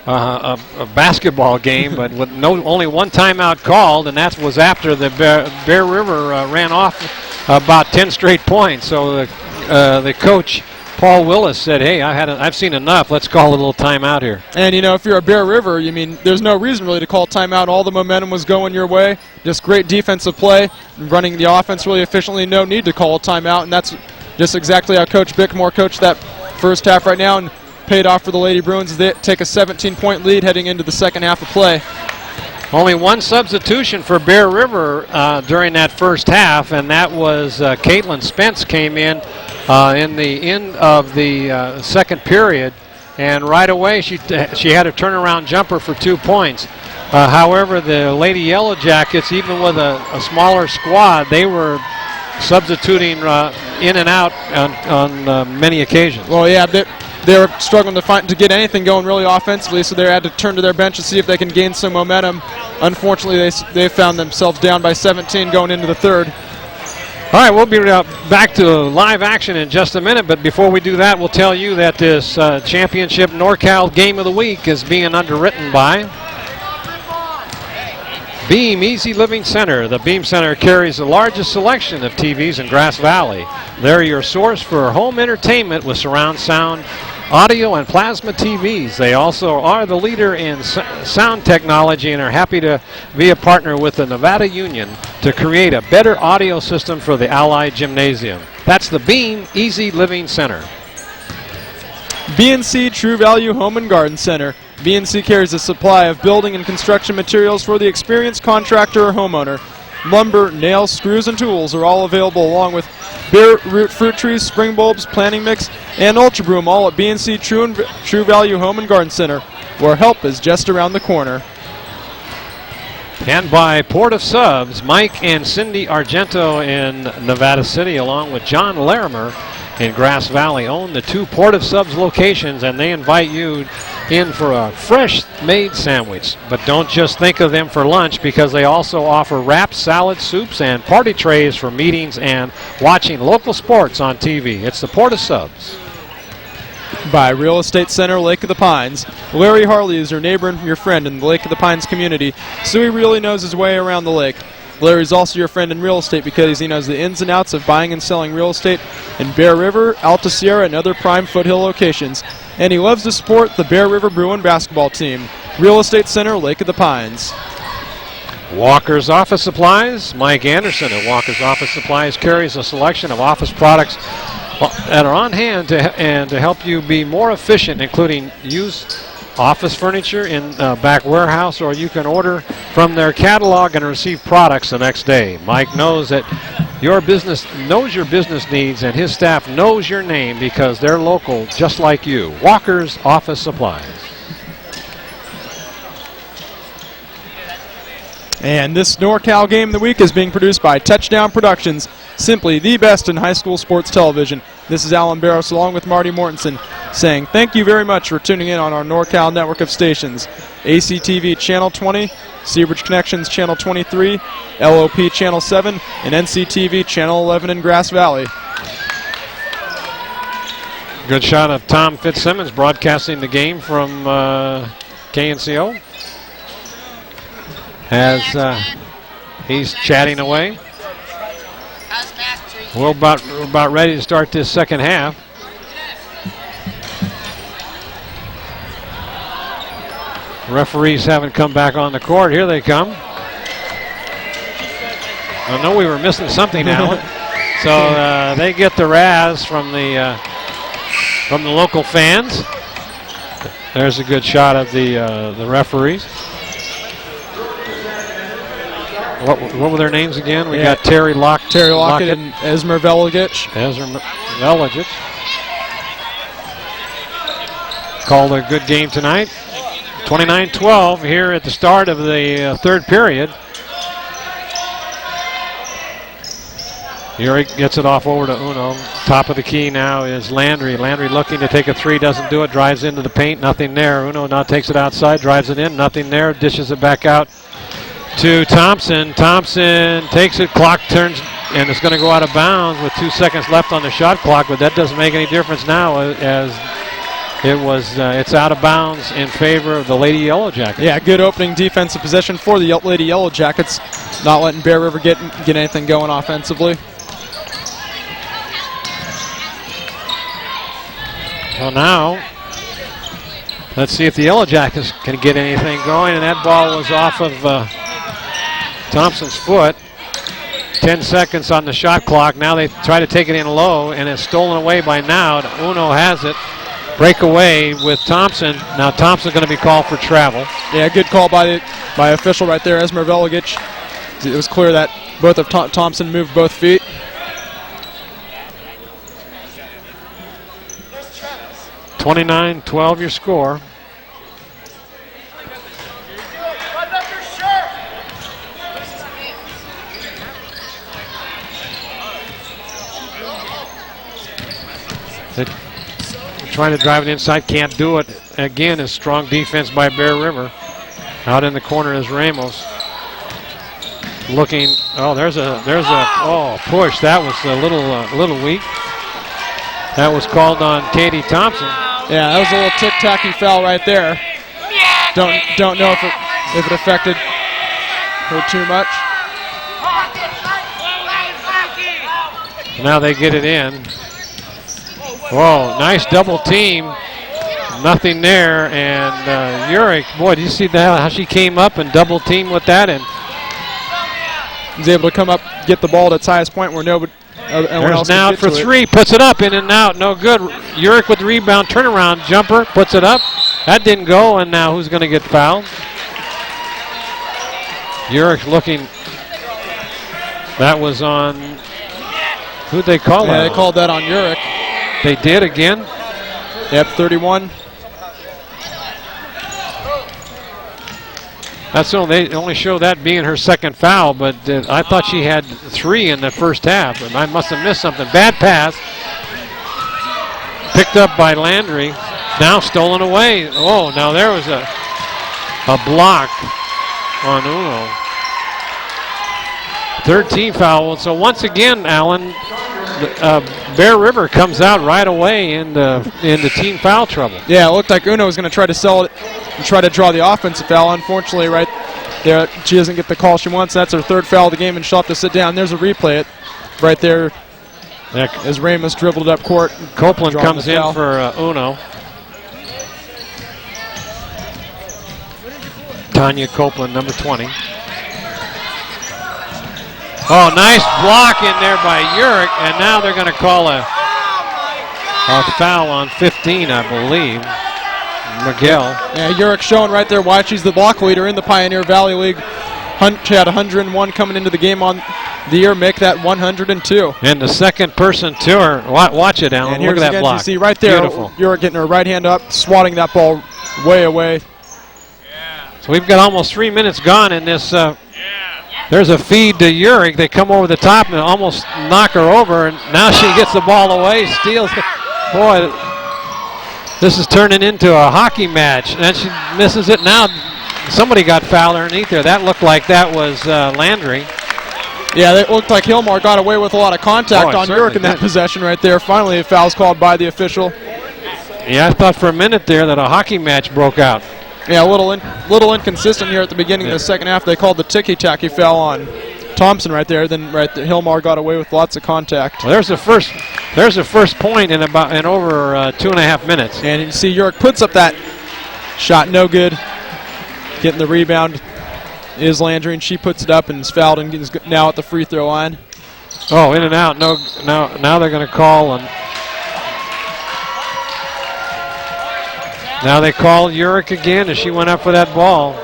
a basketball game, but with only one timeout called, and that was after the Bear River ran off about 10 straight points. So the coach, Paul Willis, said, hey, I've seen enough. Let's call a little timeout here. And, you know, if you're a Bear River, there's no reason really to call timeout. All the momentum was going your way. Just great defensive play, running the offense really efficiently. No need to call a timeout, and that's just exactly how Coach Bickmore coached that first half right now, and paid off for the Lady Bruins as they take a 17-point lead heading into the second half of play. Only one substitution for Bear River during that first half, and that was Caitlin Spence came in the end of the second period, and right away she had a turnaround jumper for 2 points. However, the Lady Yellowjackets, even with a smaller squad, they were substituting in and out on many occasions. Well, yeah, they were struggling to get anything going really offensively, so they had to turn to their bench to see if they can gain some momentum. Unfortunately, they found themselves down by 17 going into the third. All right, we'll be back to live action in just a minute, but before we do that, we'll tell you that this championship NorCal Game of the Week is being underwritten by Beam Easy Living Center. The Beam Center carries the largest selection of TVs in Grass Valley. They're your source for home entertainment with surround sound, audio, and plasma TVs. They also are the leader in sound technology and are happy to be a partner with the Nevada Union to create a better audio system for the Allied Gymnasium. That's the Beam Easy Living Center. BNC True Value Home and Garden Center. BNC carries a supply of building and construction materials for the experienced contractor or homeowner. Lumber, nails, screws, and tools are all available, along with bare root fruit trees, spring bulbs, planting mix, and Ultra Broom, all at BNC True Value Home and Garden Center, where help is just around the corner. And by Port of Subs, Mike and Cindy Argento in Nevada City, along with John Larimer in Grass Valley own the 2 Port of Subs locations, and they invite you in for a fresh made sandwich. But don't just think of them for lunch, because they also offer wraps, salad, soups, and party trays for meetings and watching local sports on TV. It's the Port of Subs. By Real Estate Center, Lake of the Pines. Larry Harley is your neighbor and your friend in the Lake of the Pines community, so he really knows his way around the lake. Larry's also your friend in real estate because he knows the ins and outs of buying and selling real estate in Bear River, Alta Sierra, and other prime foothill locations. And he loves to support the Bear River Bruin basketball team. Real Estate Center, Lake of the Pines. Walker's Office Supplies. Mike Anderson at Walker's Office Supplies carries a selection of office products that are on hand to help you be more efficient, including used office furniture in back warehouse, or you can order from their catalog and receive products the next day. Mike knows that your business knows your business needs, and his staff knows your name because they're local just like you. Walker's Office Supplies. And this NorCal Game of the Week is being produced by Touchdown Productions, simply the best in high school sports television. This is Alan Barros along with Marty Mortensen saying thank you very much for tuning in on our NorCal network of stations. ACTV Channel 20, Seabridge Connections Channel 23, LOP Channel 7, and NCTV Channel 11 in Grass Valley. Good shot of Tom Fitzsimmons broadcasting the game from KNCO. As he's chatting away. We're about ready to start this second half. Referees haven't come back on the court. Here they come. I know we were missing something, Alan. So they get the razz from the local fans. There's a good shot of the referees. What were their names again? We got Terry Lockett and Esmer Veligic. Called a good game tonight. 29-12 here at the start of the third period. Here he gets it off over to Uno. Top of the key now is Landry. Landry looking to take a three, doesn't do it, drives into the paint, nothing there. Uno now takes it outside, drives it in, nothing there, dishes it back out to Thompson. Thompson takes it, clock turns, and it's going to go out of bounds with 2 seconds left on the shot clock, but that doesn't make any difference now as it's out of bounds in favor of the Lady Yellowjackets. Yeah, good opening defensive possession for the Lady Yellowjackets, not letting Bear River get anything going offensively. Well, now let's see if the Yellowjackets can get anything going, and that ball was off of Thompson's foot. 10 seconds on the shot clock. Now they try to take it in low, and it's stolen away by Now. Uno has it. Breakaway with Thompson. Now Thompson's going to be called for travel. Yeah, good call by official right there, Esmer Veligic. It was clear that both of Thompson moved both feet. (29-12) your score. Trying to drive it inside, can't do it. Again, is strong defense by Bear River. Out in the corner is Ramos. Looking, there's a push. That was a little weak. That was called on Katie Thompson. Yeah, that was a little tic-tacky foul right there. Don't know if it affected her too much. Now they get it in. Whoa, nice double team. Nothing there, and Urich, boy, did you see that, how she came up and double teamed with that, and was able to come up, get the ball at its highest point where nobody there's now for three, puts it up, in and out, no good. Urich with the rebound, turnaround jumper, puts it up. That didn't go, and now who's going to get fouled? Urich looking, that was on, who'd they call that? They called that on Urich. They did again? Yep, 31. They only show that being her second foul, but I thought she had 3 in the first half, and I must have missed something. Bad pass. picked up by Landry. Now stolen away. Oh, now there was a block on Uno. Third team foul. So once again, Alan, Bear River comes out right away into team foul trouble. Yeah, it looked like Uno was going to try to sell it and try to draw the offensive foul. Unfortunately, right there, she doesn't get the call she wants. That's her third foul of the game, and she'll have to sit down. There's a replay it right there as Ramos dribbled up court. Copeland comes in for Uno. Tanya Copeland, number 20. Oh, nice block in there by Urick, and now they're going to call a foul on 15, I believe. Miguel. Yeah, Urick showing right there why she's the block leader in the Pioneer Valley League. She had 101 coming into the game on the year, make that 102. And the second person to her. Watch it, Alan. And look at that block. You see right there, beautiful. Urick getting her right hand up, swatting that ball way away. So we've got almost 3 minutes gone in this. There's a feed to Urick. They come over the top and almost knock her over, and now she gets the ball away, steals. Boy, this is turning into a hockey match, and she misses it. Now somebody got fouled underneath there. That looked like that was Landry. Yeah, it looked like Hilmar got away with a lot of contact on Urick in that possession right there. Finally, a foul's called by the official. Yeah, I thought for a minute there that a hockey match broke out. Yeah, a little inconsistent here at the beginning of the second half. They called the ticky-tacky foul on Thompson right there. Then Hilmar got away with lots of contact. Well, there's the first point in over 2.5 minutes. And you see Urick puts up that shot, no good. Getting the rebound is Landry, and she puts it up and is fouled and is now at the free throw line. Oh, in and out. No, now they're going to call. Now they call Urick again as she went up for that ball.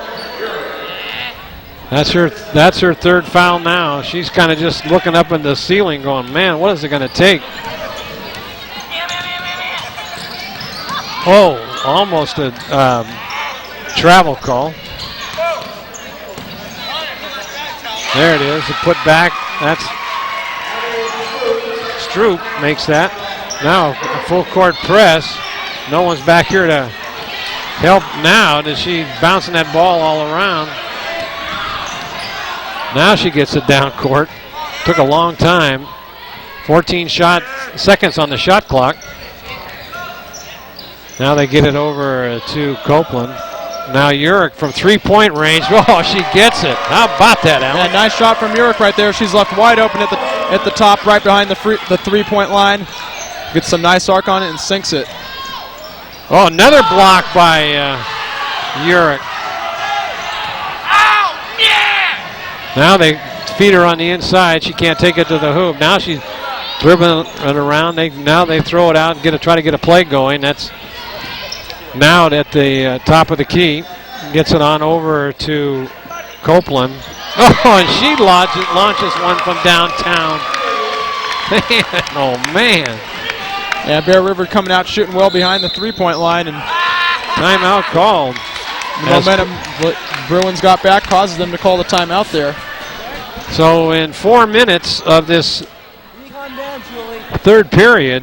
That's her third foul now. She's kind of just looking up in the ceiling going, man, what is it going to take? Oh, almost a travel call. There it is, a put back. That's Stroop makes that. Now a full court press. No one's back here to help now. Does she bouncing that ball all around? Now she gets it down court. Took a long time. 14 seconds on the shot clock. Now they get it over to Copeland. Now Urick from three-point range. Oh, she gets it. How about that, Alan? Yeah, nice shot from Urick right there. She's left wide open at the top, right behind the three-point line. Gets some nice arc on it and sinks it. Oh, another block by Urick. Oh, yeah! Now they feed her on the inside. She can't take it to the hoop. Now she's dribbling it around. Now they throw it out and try to get a play going. That's now at the top of the key. Gets it on over to Copeland. Oh, and she launches one from downtown. Man, oh, man. Yeah, Bear River coming out shooting well behind the three-point line, and timeout called. The momentum Bruins got back causes them to call the timeout there. So in 4 minutes of this third period,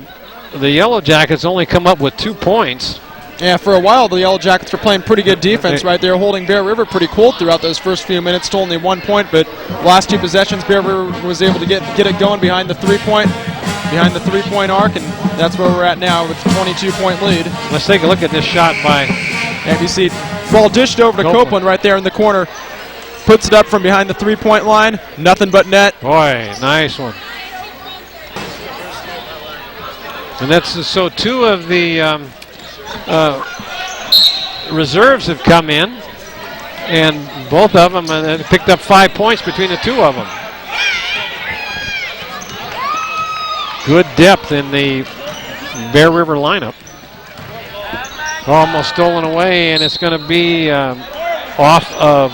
the Yellowjackets only come up with 2 points. Yeah, for a while the Yellowjackets were playing pretty good defense right there, holding Bear River pretty cold throughout those first few minutes to only 1 point, but last 2 possessions Bear River was able to get it going behind the three-point arc, and that's where we're at now with a 22-point lead. Let's take a look at this shot by... And you see ball dished over to Copeland right there in the corner. Puts it up from behind the three-point line. Nothing but net. Boy, nice one. And that's so 2 of the reserves have come in, and both of them picked up 5 points between the 2 of them. Good depth in the Bear River lineup. Almost stolen away, and it's going to be off of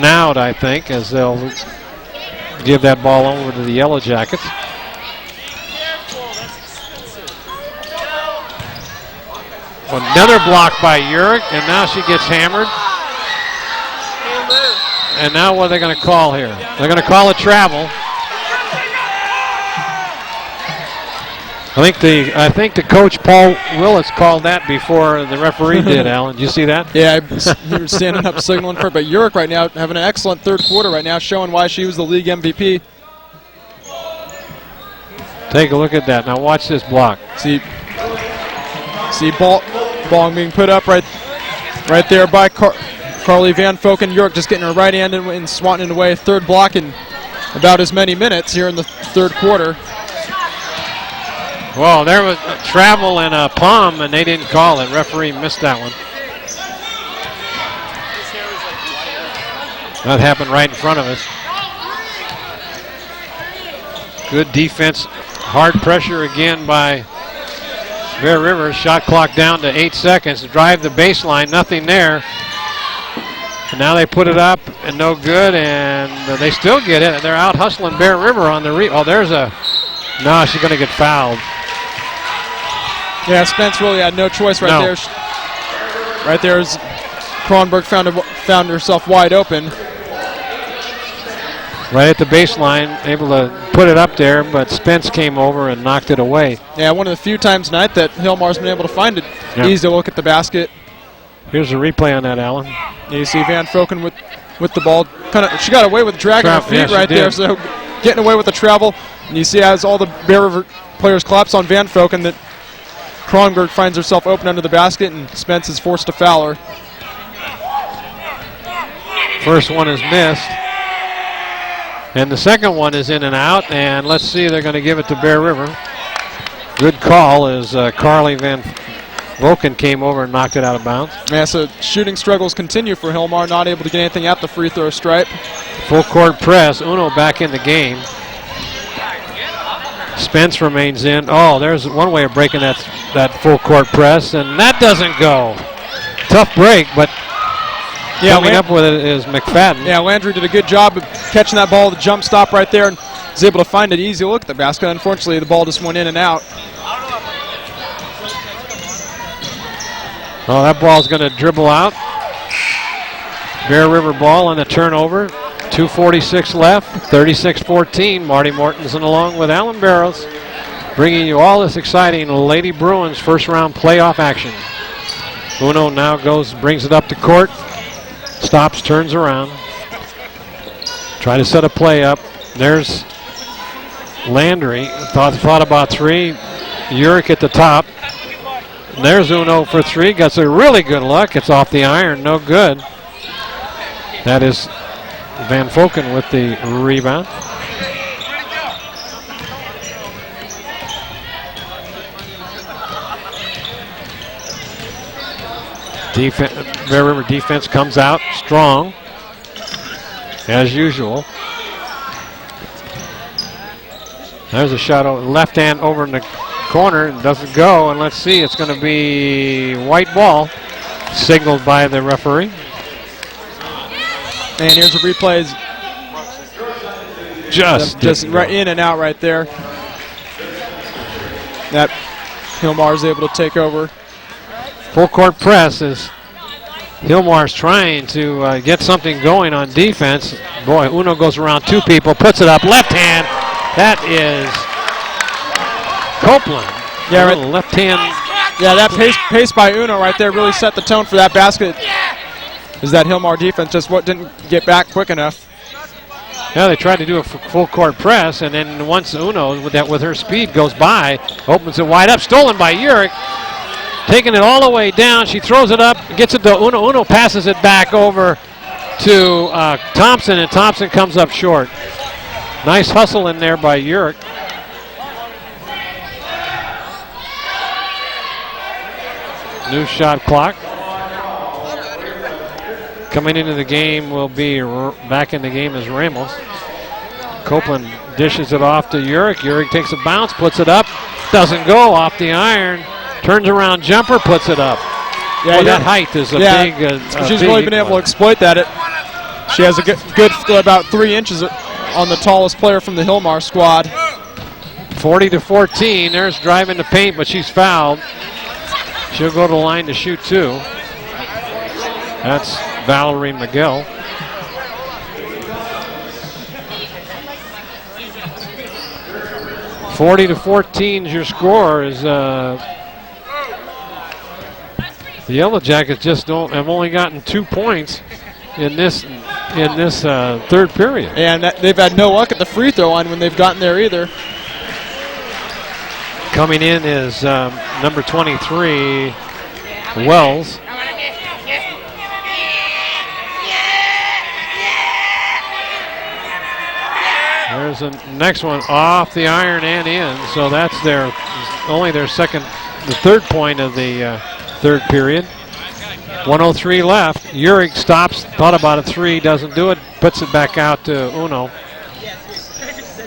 Naud, I think, as they'll give that ball over to the Yellowjackets. Another block by Urick, and now she gets hammered. And now what are they going to call here? They're going to call a travel. I think the coach Paul Willis called that before the referee did. Alan, did you see that? Yeah, he was standing up signaling for it. But Urick right now having an excellent third quarter right now, showing why she was the league MVP. Take a look at that. Now watch this block. See ball being put up right there by Carly Van Foken. Urick just getting her right hand and swatting it away. Third block in about as many minutes here in the third quarter. Well, there was a travel and a palm, and they didn't call it. Referee missed that one. That happened right in front of us. Good defense. Hard pressure again by Bear River. Shot clock down to 8 seconds. Drive the baseline. Nothing there. And now they put it up and no good, and they still get it. They're out hustling Bear River on the there's a... No, she's going to get fouled. Yeah, Spence really had no choice right there. Right there is Kronberg found herself wide open. Right at the baseline, able to put it up there, but Spence came over and knocked it away. Yeah, one of the few times tonight that Hilmar's been able to find it. Yep. Easy to look at the basket. Here's a replay on that, Alan. Yeah, you see Van Foken with the ball. She got away with dragging her feet right there, so getting away with the travel. And you see as all the Bear River players collapse on Van Foken that Kronberg finds herself open under the basket, and Spence is forced to foul her. First one is missed. And the second one is in and out, and let's see, they're going to give it to Bear River. Good call as Carly Van Foken came over and knocked it out of bounds. Yeah, so shooting struggles continue for Hilmar, not able to get anything at the free throw stripe. Full court press, Uno back in the game. Spence remains in. Oh, there's one way of breaking that full court press, and that doesn't go. Tough break, but coming up with it is McFadden. Yeah, Landry did a good job of catching that ball, the jump stop right there, and was able to find it easy look at the basket. Unfortunately, the ball just went in and out. Oh, that ball's going to dribble out. Bear River ball on the turnover. 2:46 left, 36-14. Marty Mortensen along with Alan Barros, bringing you all this exciting Lady Bruins first round playoff action. Uno now brings it up to court, stops, turns around. Try to set a play up. There's Landry, thought about three. Urick at the top. There's Uno for three, gets a really good look. It's off the iron, no good. That is Van Foken with the rebound. Bear River defense comes out strong, as usual. There's a shot left hand over in the corner, and doesn't go, and let's see, it's going to be white ball, signaled by the referee. And here's a replay. Just right in and out right there. That Hilmar is able to take over. Full court press as Hilmar's trying to get something going on defense. Boy, Uno goes around two people, puts it up, left hand. That is Copeland. Yeah, right. Left hand. Yeah, that pace by Uno right there really set the tone for that basket. Is that Hilmar defense just didn't get back quick enough. Yeah, they tried to do a full court press, and then once Uno with her speed goes by, opens it wide up, stolen by Urick, taking it all the way down. She throws it up, gets it to Uno. Uno passes it back over to Thompson, and Thompson comes up short. Nice hustle in there by Urick. New shot clock. Coming into the game will be back in the game is Ramos. Copeland dishes it off to Urick. Urick takes a bounce, puts it up, doesn't go, off the iron, turns around jumper, puts it up. Yeah, that height is a big. She's really been able to exploit that. She has a good about 3 inches on the tallest player from the Hilmar squad. 40-14. There's driving the paint, but she's fouled. She'll go to the line to shoot two. That's Valerie McGill. 40-14 is your score. Is the Yellowjackets just have only gotten 2 points in this third period. And they've had no luck at the free throw line when they've gotten there either. Coming in is number 23, Wells. There's the next one off the iron and in, so that's only their the third point of the third period. 1:03 left. Uric stops, thought about a three, doesn't do it, puts it back out to Uno.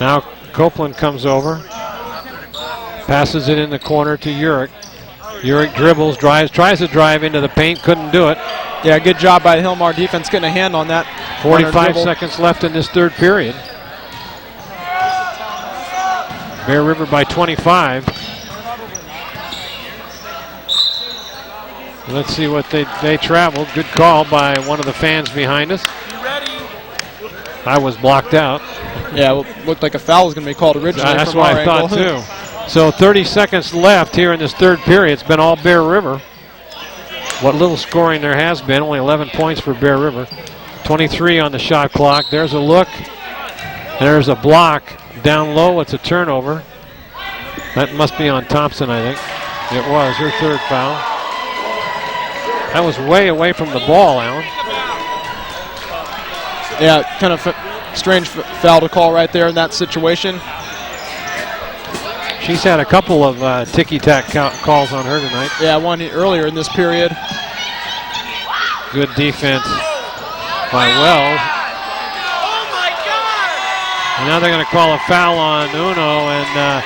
Now Copeland comes over, passes it in the corner to Uric. Uric dribbles, drives, tries to drive into the paint, couldn't do it. Yeah, good job by the Hilmar defense getting a hand on that. 45 seconds left in this third period. Bear River by 25. Let's see what they traveled. Good call by one of the fans behind us. I was blocked out. Yeah, it looked like a foul was going to be called originally. That's what I thought too. So 30 seconds left here in this third period. It's been all Bear River. What little scoring there has been, only 11 points for Bear River. 23 on the shot clock. There's a look. There's a block. Down low, it's a turnover. That must be on Thompson, I think. It was her third foul. That was way away from the ball, Alan. Yeah, kind of strange foul to call right there in that situation. She's had a couple of ticky-tack calls on her tonight. Yeah, one earlier in this period. Good defense by Wells. And now they're going to call a foul on Uno, and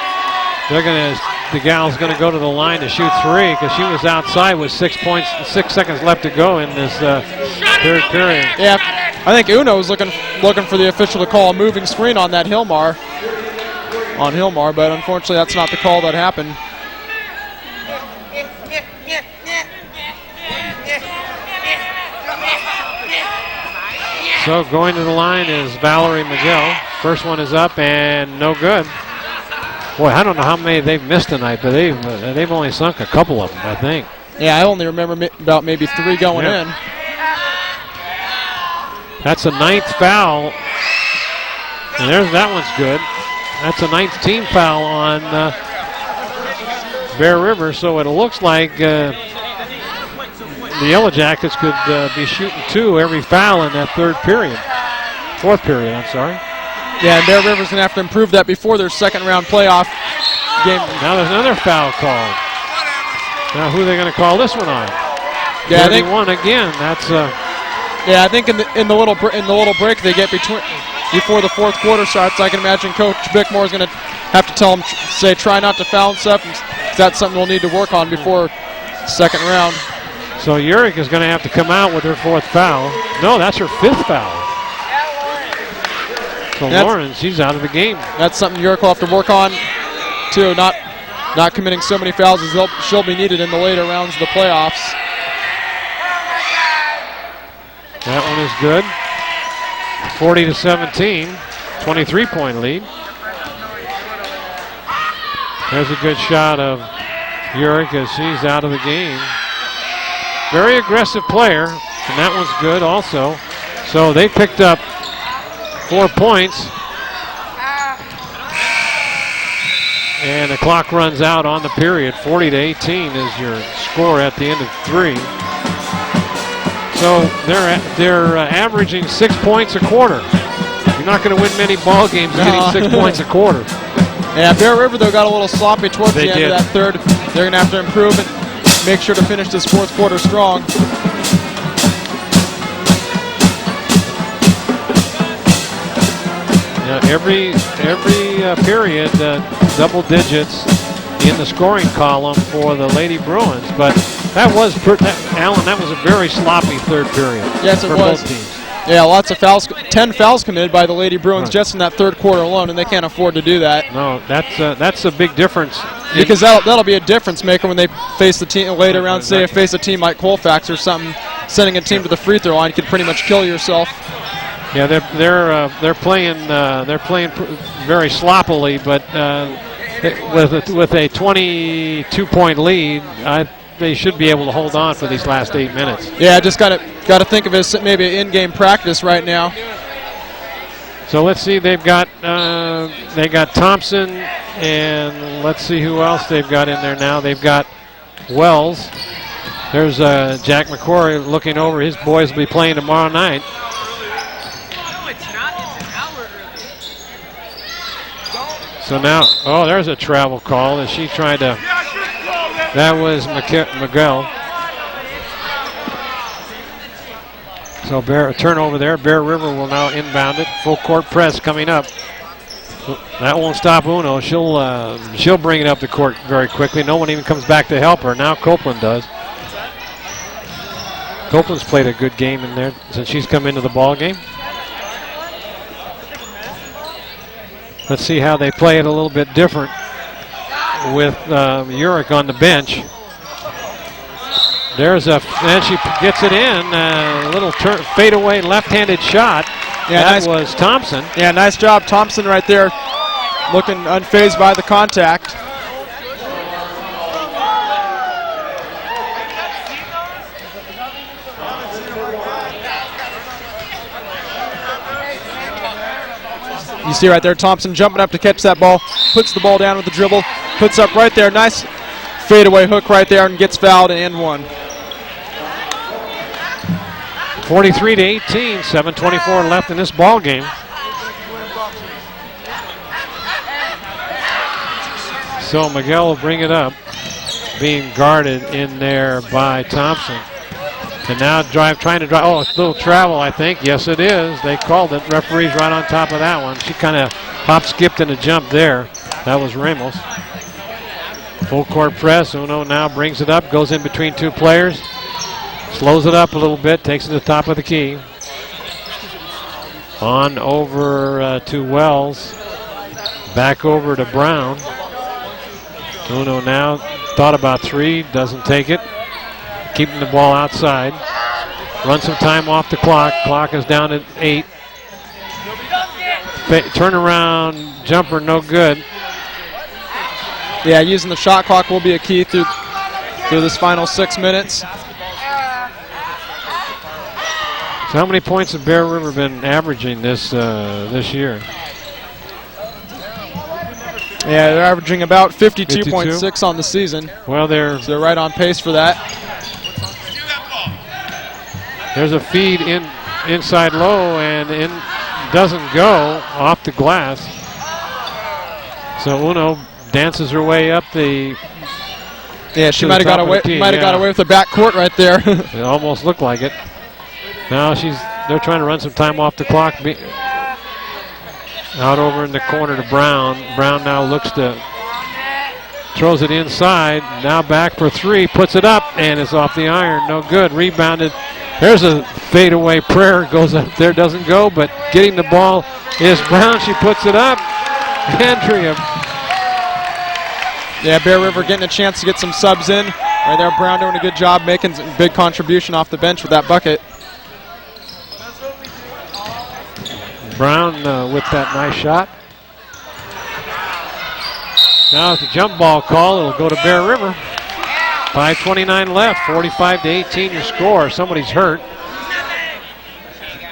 the gal's going to go to the line to shoot three because she was outside with 6 seconds left to go in this third period. Yeah, I think Uno was looking for the official to call a moving screen on that Hilmar, but unfortunately that's not the call that happened. So going to the line is Valerie Miguel. First one is up and no good. Boy, I don't know how many they've missed tonight, but they've only sunk a couple of them, I think. Yeah, I only remember about maybe 3 going in. That's a 9th foul. And that one's good. That's a 9th team foul on Bear River, so it looks like the Yellowjackets could be shooting 2 every foul in that fourth period, I'm sorry. Yeah, and Bear River's going to have to improve that before their second round playoff game. Now there's another foul called. Now who are they going to call this one on? Yeah, 31 again. That's yeah, I think in the little break they get before the fourth quarter starts, I can imagine Coach Bickmore is going to have to tell them, try not to foul and stuff. That's something we'll need to work on before second round. So Uric is going to have to come out with her 4th foul. No, that's her 5th foul. So Lauren, she's out of the game. That's something Uric will have to work on, too. Not committing so many fouls as she'll be needed in the later rounds of the playoffs. That one is good. 40-17, 23-point lead. There's a good shot of Uric as she's out of the game. Very aggressive player, and that one's good also. So they picked up 4 points. And the clock runs out on the period. 40-18 is your score at the end of 3. So they're averaging 6 points a quarter. You're not going to win many ball games getting 6 points a quarter. Yeah, Bear River though got a little sloppy towards the end of that third. They're going to have to improve and make sure to finish this fourth quarter strong. Every period, double digits in the scoring column for the Lady Bruins, but Alan, that was a very sloppy third period. Yes, it for was. Both teams. Yeah, lots of fouls. 10 fouls committed by the Lady Bruins just in that third quarter alone, and they can't afford to do that. No, that's a big difference. Because that'll be a difference maker when they face the team later round. Say, face a team like Colfax or something, sending a team to the free throw line, you could pretty much kill yourself. Yeah, they're playing very sloppily, but with a 22-point lead, they should be able to hold on for these last 8 minutes. Yeah, just got to think of it as maybe an in-game practice right now. So let's see. They got Thompson, and let's see who else they've got in there now. They've got Wells. There's Jack Mccrory looking over. His boys will be playing tomorrow night. No, it's not. It's an hour early. So now, there's a travel call as she tried to. That was Miguel. So a turnover there. Bear River will now inbound it. Full court press coming up. That won't stop Uno. She'll bring it up the court very quickly. No one even comes back to help her. Now Copeland does. Copeland's played a good game in there since she's come into the ball game. Let's see how they play it a little bit different with Urich on the bench. And she gets it in. A little fadeaway left-handed shot. Yeah, that was Thompson. Yeah, nice job, Thompson, right there, looking unfazed by the contact. You see right there, Thompson jumping up to catch that ball, puts the ball down with the dribble, puts up right there, nice fadeaway hook right there, and gets fouled and one. 43-18, 7:24 left in this ball game. So Miguel will bring it up, being guarded in there by Thompson. And now trying to drive. Oh, it's a little travel, I think. Yes, it is. They called it. Referee's right on top of that one. She kind of hop, skipped, and a jump there. That was Ramos. Full court press. Uno now brings it up, goes in between two players. Slows it up a little bit, takes it to the top of the key. On over to Wells. Back over to Brown. Uno now thought about three, doesn't take it. Keeping the ball outside. Run some time off the clock. Clock is down at 8. Turnaround jumper, no good. Yeah, using the shot clock will be a key through this final 6 minutes. So how many points have Bear River been averaging this year? Yeah, they're averaging about 52.6 on the season. Well, so they're right on pace for that. There's a feed inside low and doesn't go off the glass. So Uno dances her way up the. Yeah, she might have got away. Got away with the back court right there. It almost looked like it. Now they're trying to run some time off the clock. Out over in the corner to Brown. Brown now throws it inside. Now back for three. Puts it up and it's off the iron. No good. Rebounded. There's a fadeaway prayer. Goes up there. Doesn't go. But getting the ball is Brown. She puts it up. Andrea. Yeah, Bear River getting a chance to get some subs in. Right there, Brown doing a good job, making a big contribution off the bench with that bucket. Brown with that nice shot. Now it's a jump ball call. It'll go to Bear River. 5:29 left. 45-18 your score. Somebody's hurt.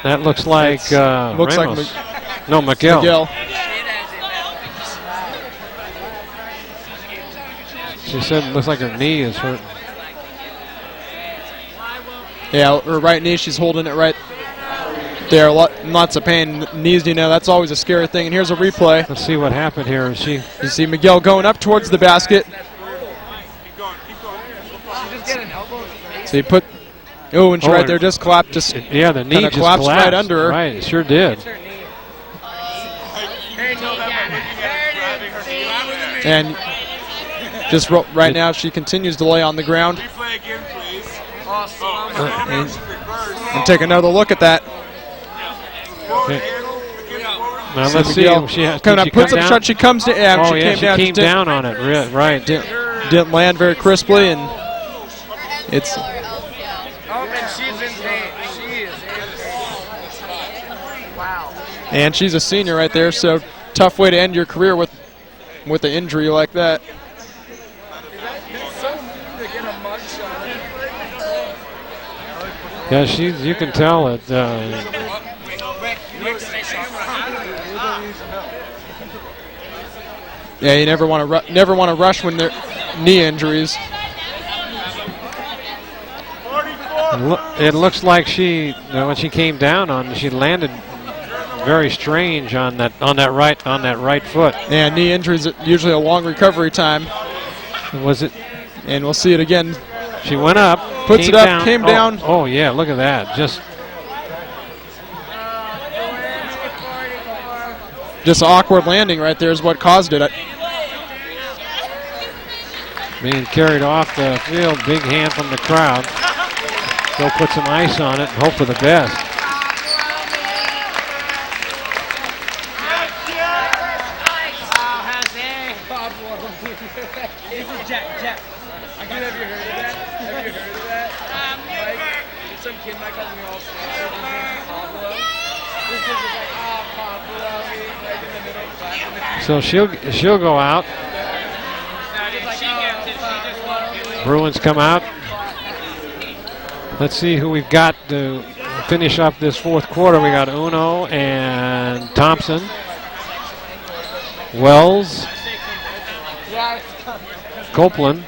That looks like looks Ramos. like No, Miguel. She said it looks like her knee is hurt. Yeah, her right knee, she's holding it right there. Lots of pain. Knees, that's always a scary thing. And here's a replay. Let's see what happened here. You see Miguel going up towards the basket. So he put, and she right there just collapsed. Yeah, the knee just collapsed right under her. Right, it sure did. And just right now, she continues to lay on the ground. And take another look at that. Okay. Now let's see. Coming up, puts up a shot. She comes down. Yeah, she came down on it. Right. Didn't land very crisply, and it's. Wow. And she's a senior right there, so tough way to end your career with with an injury like that. Yeah, you can tell it. Yeah, you never want to rush when they're knee injuries. It looks like when she came down she landed very strange on that right foot. Yeah, knee injuries usually a long recovery time. Was it? And we'll see it again. She went up, puts it up, came down. Oh yeah, look at that! Just an awkward landing right there is what caused it. Being carried off the field, big hand from the crowd. They'll put some ice on it and hope for the best. So she'll go out. Bruins come out. Let's see who we've got to finish up this fourth quarter. We got Uno and Thompson. Wells. Copeland.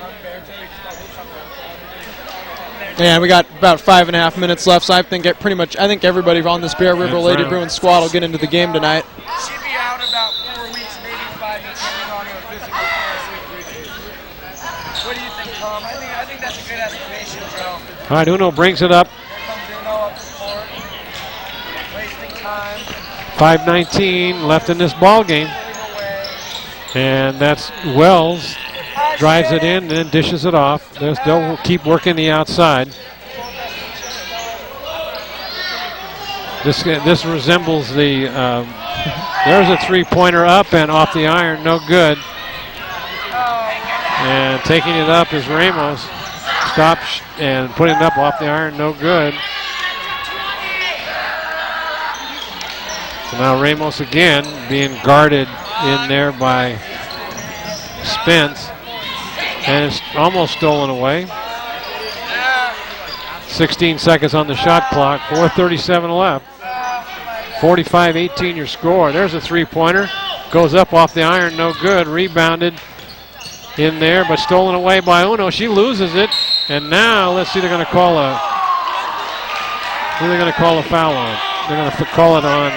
And we got about 5.5 minutes left, so I think everybody on this Bear River Lady Bruins squad will get into the game tonight. She'll be out about 4 weeks, maybe 5 weeks, depending on her physical capacity. What do you think, Tom? I think that's a good estimation, Joe. All right, Uno brings it up. Here comes Uno up the court. Wasting time. 5:19 left in this ball game. And that's Wells. Drives it in and then dishes it off. They'll keep working the outside. This resembles the, there's a three-pointer up and off the iron, no good. And taking it up is Ramos. Stops and putting it up off the iron, no good. So now Ramos again being guarded in there by Spence. And it's almost stolen away. 16 seconds on the shot clock, 4:37 left. 45-18 your score. There's a three-pointer. Goes up off the iron, no good. Rebounded in there, but stolen away by Uno. She loses it. And now let's see, they're going to call a foul on. They're going to call it on.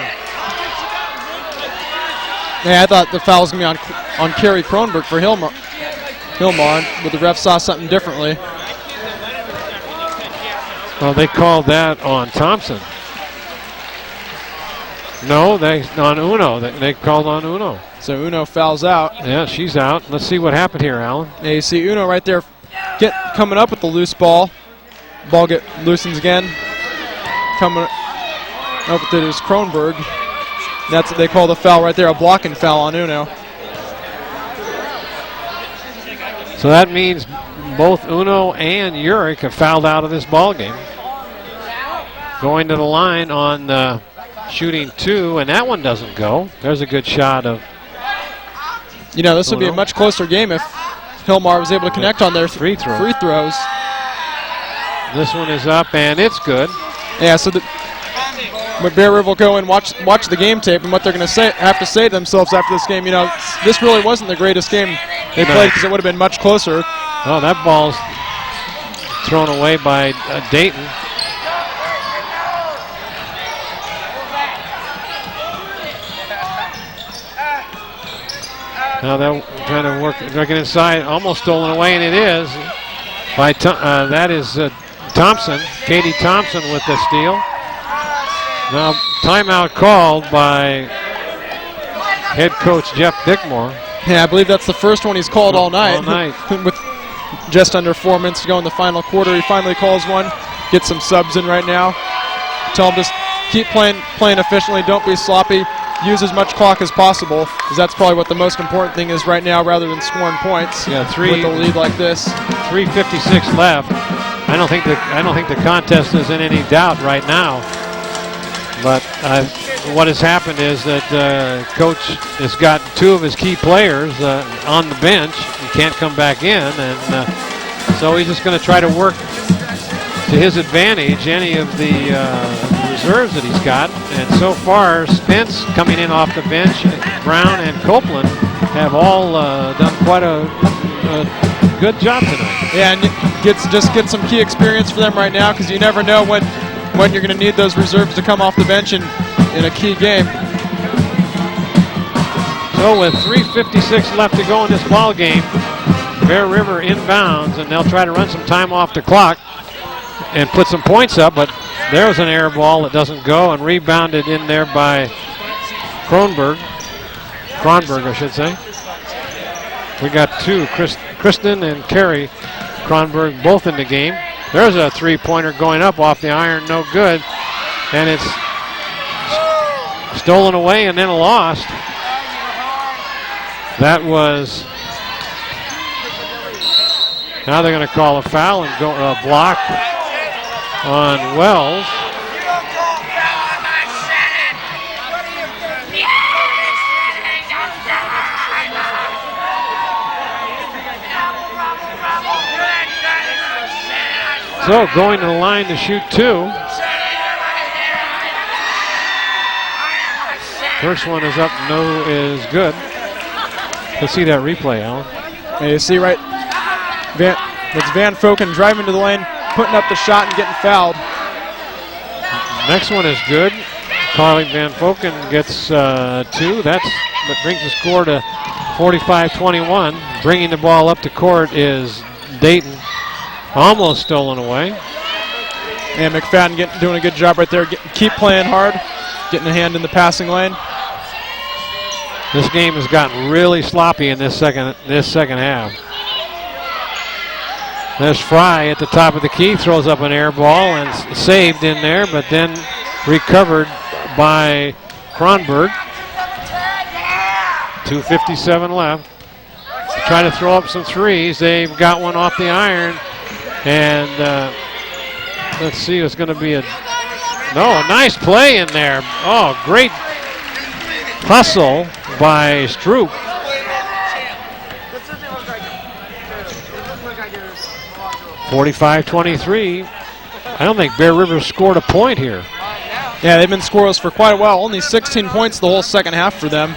Yeah, I thought the foul was going to be on Carrie Kronberg for Hilmar, but the ref saw something differently. Well, they called that on Thompson. No, on Uno. They called on Uno. So Uno fouls out. Yeah, she's out. Let's see what happened here, Alan. Yeah, you see Uno right there coming up with the loose ball. Ball loosens again. Coming up with it is Kronberg. That's what they call the foul right there, a blocking foul on Uno. So that means both Uno and Uric have fouled out of this ball game. Going to the line on shooting two, and that one doesn't go. There's a good shot of. This would be a much closer game if Hilmar was able to connect on their free throws. This one is up, and it's good. Yeah, so when Bear River will go and watch the game tape, and what they're going to have to say to themselves after this game, this really wasn't the greatest game they played because it would have been much closer. Oh, that ball's thrown away by Dayton. Now they're trying to working inside, almost stolen away, and it is by that is Thompson, Katie Thompson with the steal. Now timeout called by head coach Jeff Dickmore. Yeah, I believe that's the first one he's called all night. With just under 4 minutes to go in the final quarter, he finally calls one. Get some subs in right now. Tell him just keep playing efficiently. Don't be sloppy. Use as much clock as possible, because that's probably what the most important thing is right now, rather than scoring points. Yeah, with a lead like this. 3:56 left. I don't think the contest is in any doubt right now. But what has happened is that Coach has got two of his key players on the bench. He can't come back in, and so he's just going to try to work to his advantage any of the reserves that he's got. And so far, Spence coming in off the bench, Brown and Copeland have all done quite a good job tonight. Yeah, and just get some key experience for them right now, because you never know when you're going to need those reserves to come off the bench in a key game. So with 3:56 left to go in this ball game, Bear River inbounds, and they'll try to run some time off the clock and put some points up, but there's an air ball that doesn't go, and rebounded in there by Kronberg, I should say. We got two, Kristen and Carrie Kronberg, both in the game. There's a three-pointer going up off the iron, no good, and it's stolen away and then lost. That was, now they're going to call a foul and go a block on Wells. So going to the line to shoot two. First one is up, no is good. Let's see that replay, Alan. And you see right, it's Van Foken driving to the lane, putting up the shot and getting fouled. Next one is good. Carly Van Foken gets two. That brings the score to 45-21. Bringing the ball up to court is Dayton. Almost stolen away. And McFadden doing a good job right there. Keep playing hard, getting a hand in the passing lane. This game has gotten really sloppy in this second half. There's Fry at the top of the key, throws up an air ball and saved in there, but then recovered by Kronberg. 2:57 left. Trying to throw up some threes. They've got one off the iron. And let's see, it's going to be a nice play in there. Oh, great hustle by Stroop. (45-23). I don't think Bear River scored a point here. Yeah, they've been scoreless for quite a while. Only 16 points the whole second half for them.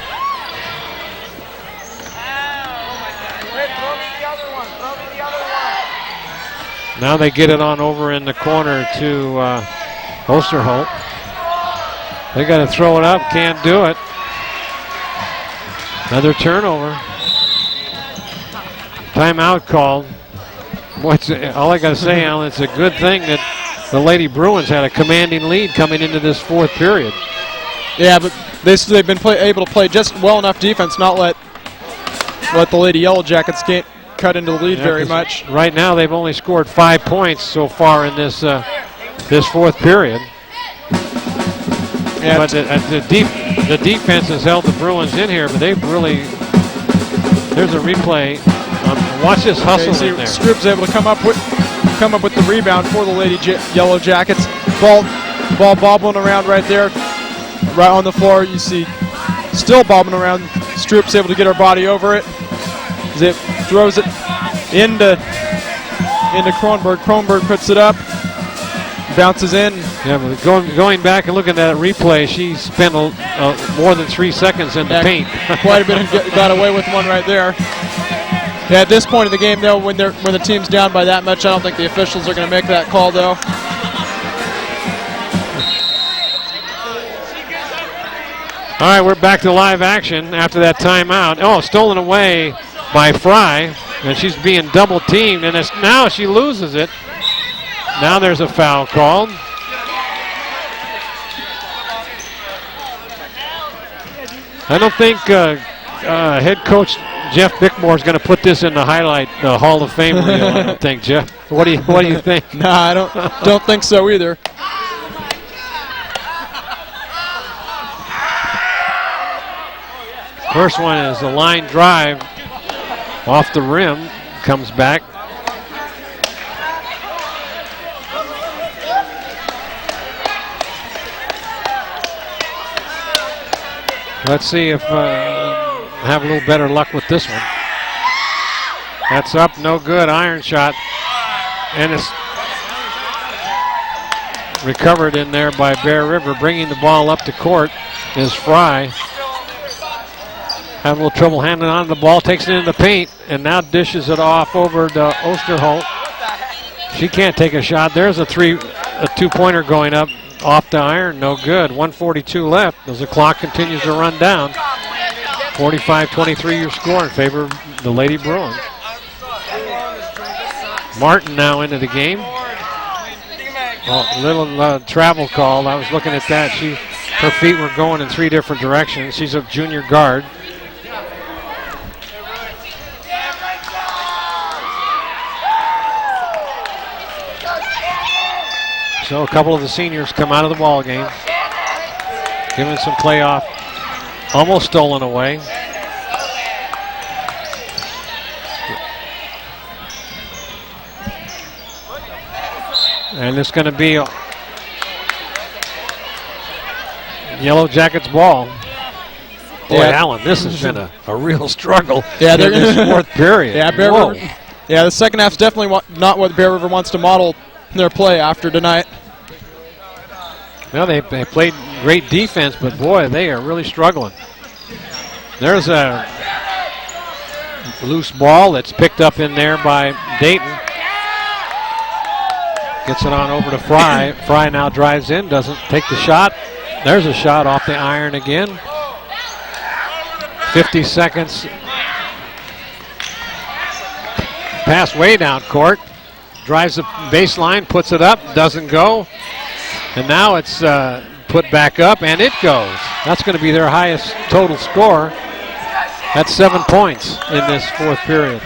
Now they get it on over in the corner to Osterholt. They got to throw it up, can't do it. Another turnover. Timeout called. Boy, all I got to say, Alan, it's a good thing that the Lady Bruins had a commanding lead coming into this fourth period. Yeah, but they've been able to play just well enough defense, not let the Lady Yellowjackets can't cut into the lead very much. Right now they've only scored 5 points so far in this this fourth period. Yeah, but the defense has held the Bruins in here, but they've really, there's a replay. Watch this hustle in there. Stroop's able to come up with the rebound for the Lady Yellowjackets. Ball bobbling around right there, right on the floor. You see, still bobbing around. Stroop's able to get her body over it. Zip throws it into Kronberg. Kronberg puts it up, bounces in. Yeah, but going back and looking at that replay, she spent more than 3 seconds in the paint. Quite a bit and got away with one right there. Yeah, at this point in the game, though, when the team's down by that much, I don't think the officials are going to make that call, though. All right, we're back to live action after that timeout. Oh, stolen away by Fry, and she's being double teamed, and now she loses it. Now there's a foul called. I don't think head coach Jeff Bickmore is going to put this in the Hall of Fame reel. I don't think, Jeff. What do you think? Nah, I don't think so either. First one is a line drive off the rim, comes back. Let's see if have a little better luck with this one. That's up, no good. Iron shot, and it's recovered in there by Bear River. Bringing the ball up to court is Fry. Having a little trouble handling on the ball, takes it in the paint, and now dishes it off over to Osterholt. She can't take a shot. There's a two-pointer going up off the iron, no good. 1:42 left as the clock continues to run down. 45-23 your score in favor of the Lady Bruins. Martin now into the game. Little travel call. I was looking at that. Her feet were going in 3 different directions. She's a junior guard. So a couple of the seniors come out of the ball game, giving some playoff, almost stolen away. And it's going to be Yellowjackets ball. Boy, Allen, this has been a real struggle in this 4th period. Yeah, the second half's definitely not what Bear River wants to model their play after tonight. Well, they played great defense, but boy, they are really struggling. There's a loose ball that's picked up in there by Dayton. Gets it on over to Fry. Fry now drives in, doesn't take the shot. There's a shot off the iron again. 50 seconds. Pass way down court. Drives the baseline, puts it up, doesn't go. And now it's put back up, and it goes. That's going to be their highest total score. That's 7 points in this 4th period.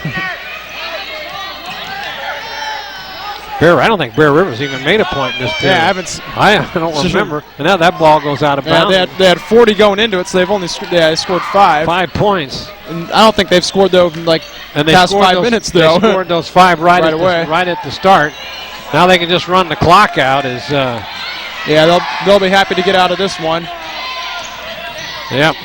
I don't think Bear River's even made a point in this period. Yeah, I don't remember. And now that ball goes out of bounds. They had 40 going into it, so they've only scored 5. 5 points. And I don't think they've scored those in past 5 minutes, though. They scored those 5 right at the start. Now they can just run the clock out. They'll be happy to get out of this one. Yep,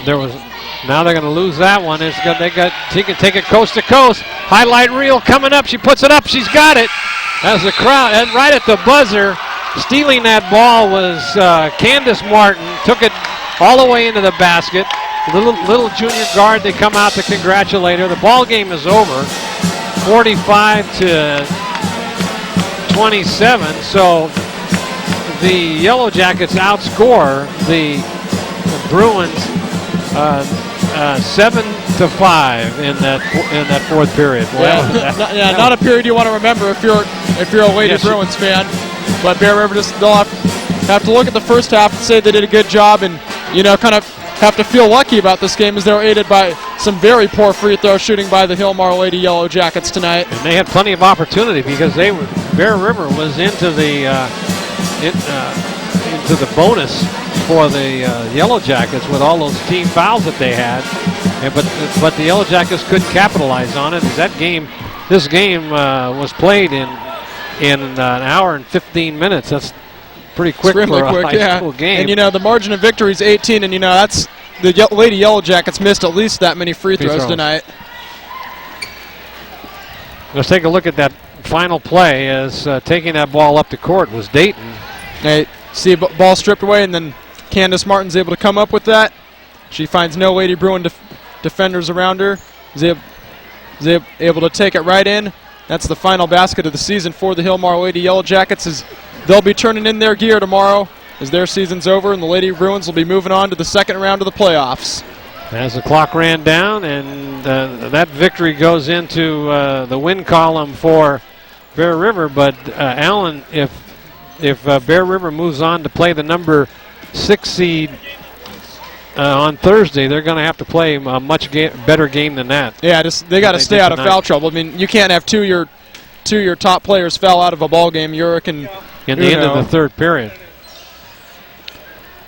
now they're going to lose that one. She can take it coast to coast. Highlight reel coming up. She puts it up. She's got it. As the crowd, and right at the buzzer, stealing that ball was Candace Martin. Took it all the way into the basket. Little junior guard, they come out to congratulate her. The ball game is over, 45-27. So the Yellowjackets outscore the Bruins 7-5 in that 4th period. Boy, not a period you want to remember if you're a Lady Bruins fan. But Bear River they'll have to look at the first half and say they did a good job, and kind of have to feel lucky about this game as they're aided by some very poor free throw shooting by the Hilmar Lady Yellowjackets tonight. And they had plenty of opportunity because Bear River was into the bonus for the Yellowjackets with all those team fouls that they had, but the Yellowjackets couldn't capitalize on it. This game was played in an hour and 15 minutes. That's pretty quick for a high school game. And the margin of victory is 18, and that's the Lady Yellowjackets missed at least that many free throws tonight. Let's take a look at that final play as taking that ball up the court was Dayton. Hey, see ball stripped away, and then Candace Martin's able to come up with that. She finds no Lady Bruin defenders around her. Is able to take it right in. That's the final basket of the season for the Hilmar Lady Yellowjackets, as they'll be turning in their gear tomorrow as their season's over, and the Lady Bruins will be moving on to the 2nd round of the playoffs. As the clock ran down, and that victory goes into the win column for Bear River. But Allen, if Bear River moves on to play the number 6 seed on Thursday, they're going to have to play a much better game than that. Yeah, they got to stay out of foul trouble. I mean, you can't have two of your top players foul out of a ball game. Uric and in the end of the 3rd period.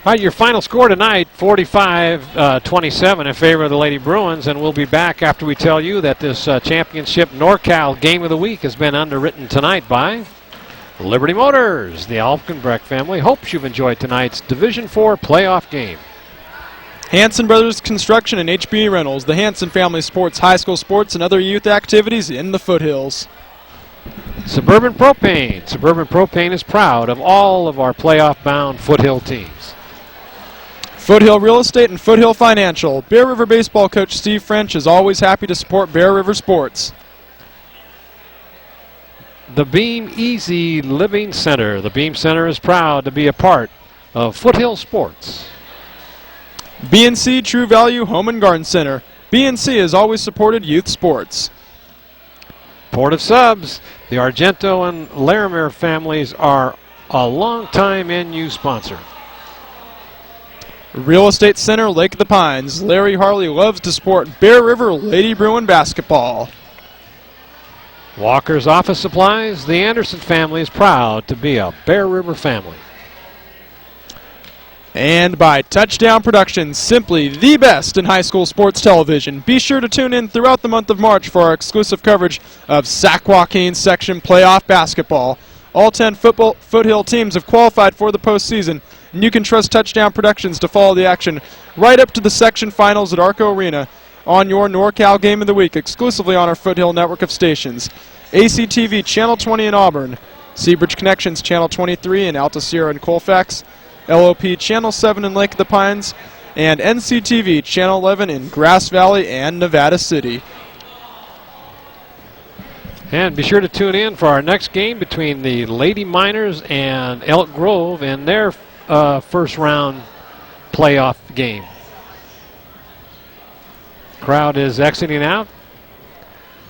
All right, your final score tonight, 45-27 in favor of the Lady Bruins, and we'll be back after we tell you that this championship NorCal Game of the Week has been underwritten tonight by Liberty Motors. The Alkenbrecht family hopes you've enjoyed tonight's Division IV playoff game. Hanson Brothers Construction and HB Rentals. The Hanson family sports high school sports and other youth activities in the foothills. Suburban Propane. Suburban Propane is proud of all of our playoff-bound foothill teams. Foothill Real Estate and Foothill Financial. Bear River baseball coach Steve French is always happy to support Bear River sports. The Beam Easy Living Center. The Beam Center is proud to be a part of Foothill Sports. BNC True Value Home and Garden Center. BNC has always supported youth sports. Port of Subs. The Argento and Larimer families are a long-time NU sponsor. Real Estate Center, Lake of the Pines. Larry Harley loves to support Bear River Lady Bruin basketball. Walker's Office Supplies. The Anderson family is proud to be a Bear River family. And by Touchdown Productions, simply the best in high school sports television. Be sure to tune in throughout the month of March for our exclusive coverage of Sac-Joaquin section playoff basketball. All 10 foothill teams have qualified for the postseason, and you can trust Touchdown Productions to follow the action right up to the section finals at Arco Arena on your NorCal Game of the Week, exclusively on our Foothill network of stations. ACTV Channel 20 in Auburn, Seabridge Connections Channel 23 in Alta Sierra and Colfax, LOP Channel 7 in Lake of the Pines, and NCTV Channel 11 in Grass Valley and Nevada City. And be sure to tune in for our next game between the Lady Miners and Elk Grove in their first round playoff game. Crowd is exiting out.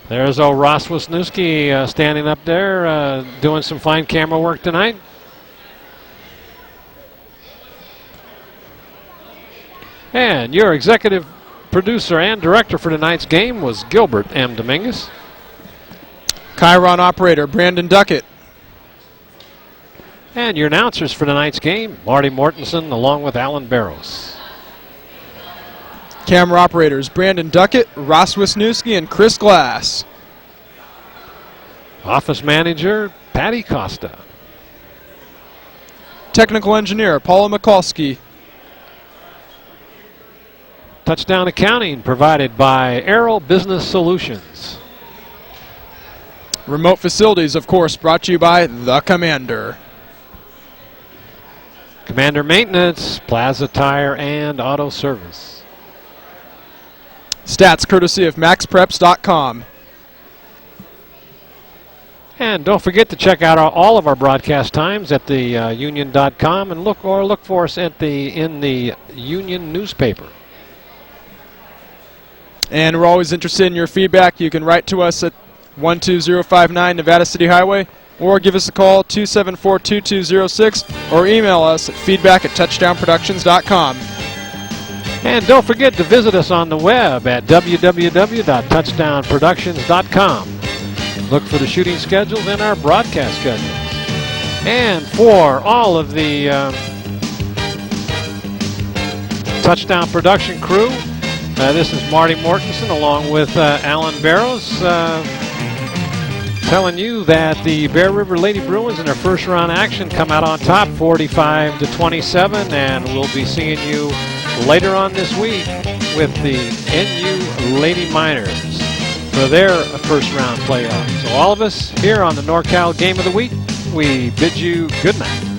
There's old Ross Wisniewski standing up there doing some fine camera work tonight. And your executive producer and director for tonight's game was Gilbert M. Dominguez. Chiron operator Brandon Duckett. And your announcers for tonight's game, Marty Mortensen along with Alan Barros. Camera operators Brandon Duckett, Ross Wisniewski, and Chris Glass. Office manager Patty Costa. Technical engineer Paula Mikulski. Touchdown accounting provided by Arrow Business Solutions. Remote facilities, of course, brought to you by The Commander. Commander Maintenance, Plaza Tire and Auto Service. Stats courtesy of MaxPreps.com. And don't forget to check out all of our broadcast times at the union.com and look for us in the Union newspaper. And we're always interested in your feedback. You can write to us at 12059 Nevada City Highway, or give us a call 274-2206, or email us at feedback@touchdownproductions.com. And don't forget to visit us on the web at www.touchdownproductions.com. Look for the shooting schedules and our broadcast schedules. And for all of the Touchdown Production crew, this is Marty Mortensen along with Alan Barros telling you that the Bear River Lady Bruins in their first round action come out on top 45-27, and we'll be seeing you later on this week with the NU Lady Miners for their first round playoff. So all of us here on the NorCal Game of the Week, we bid you good night.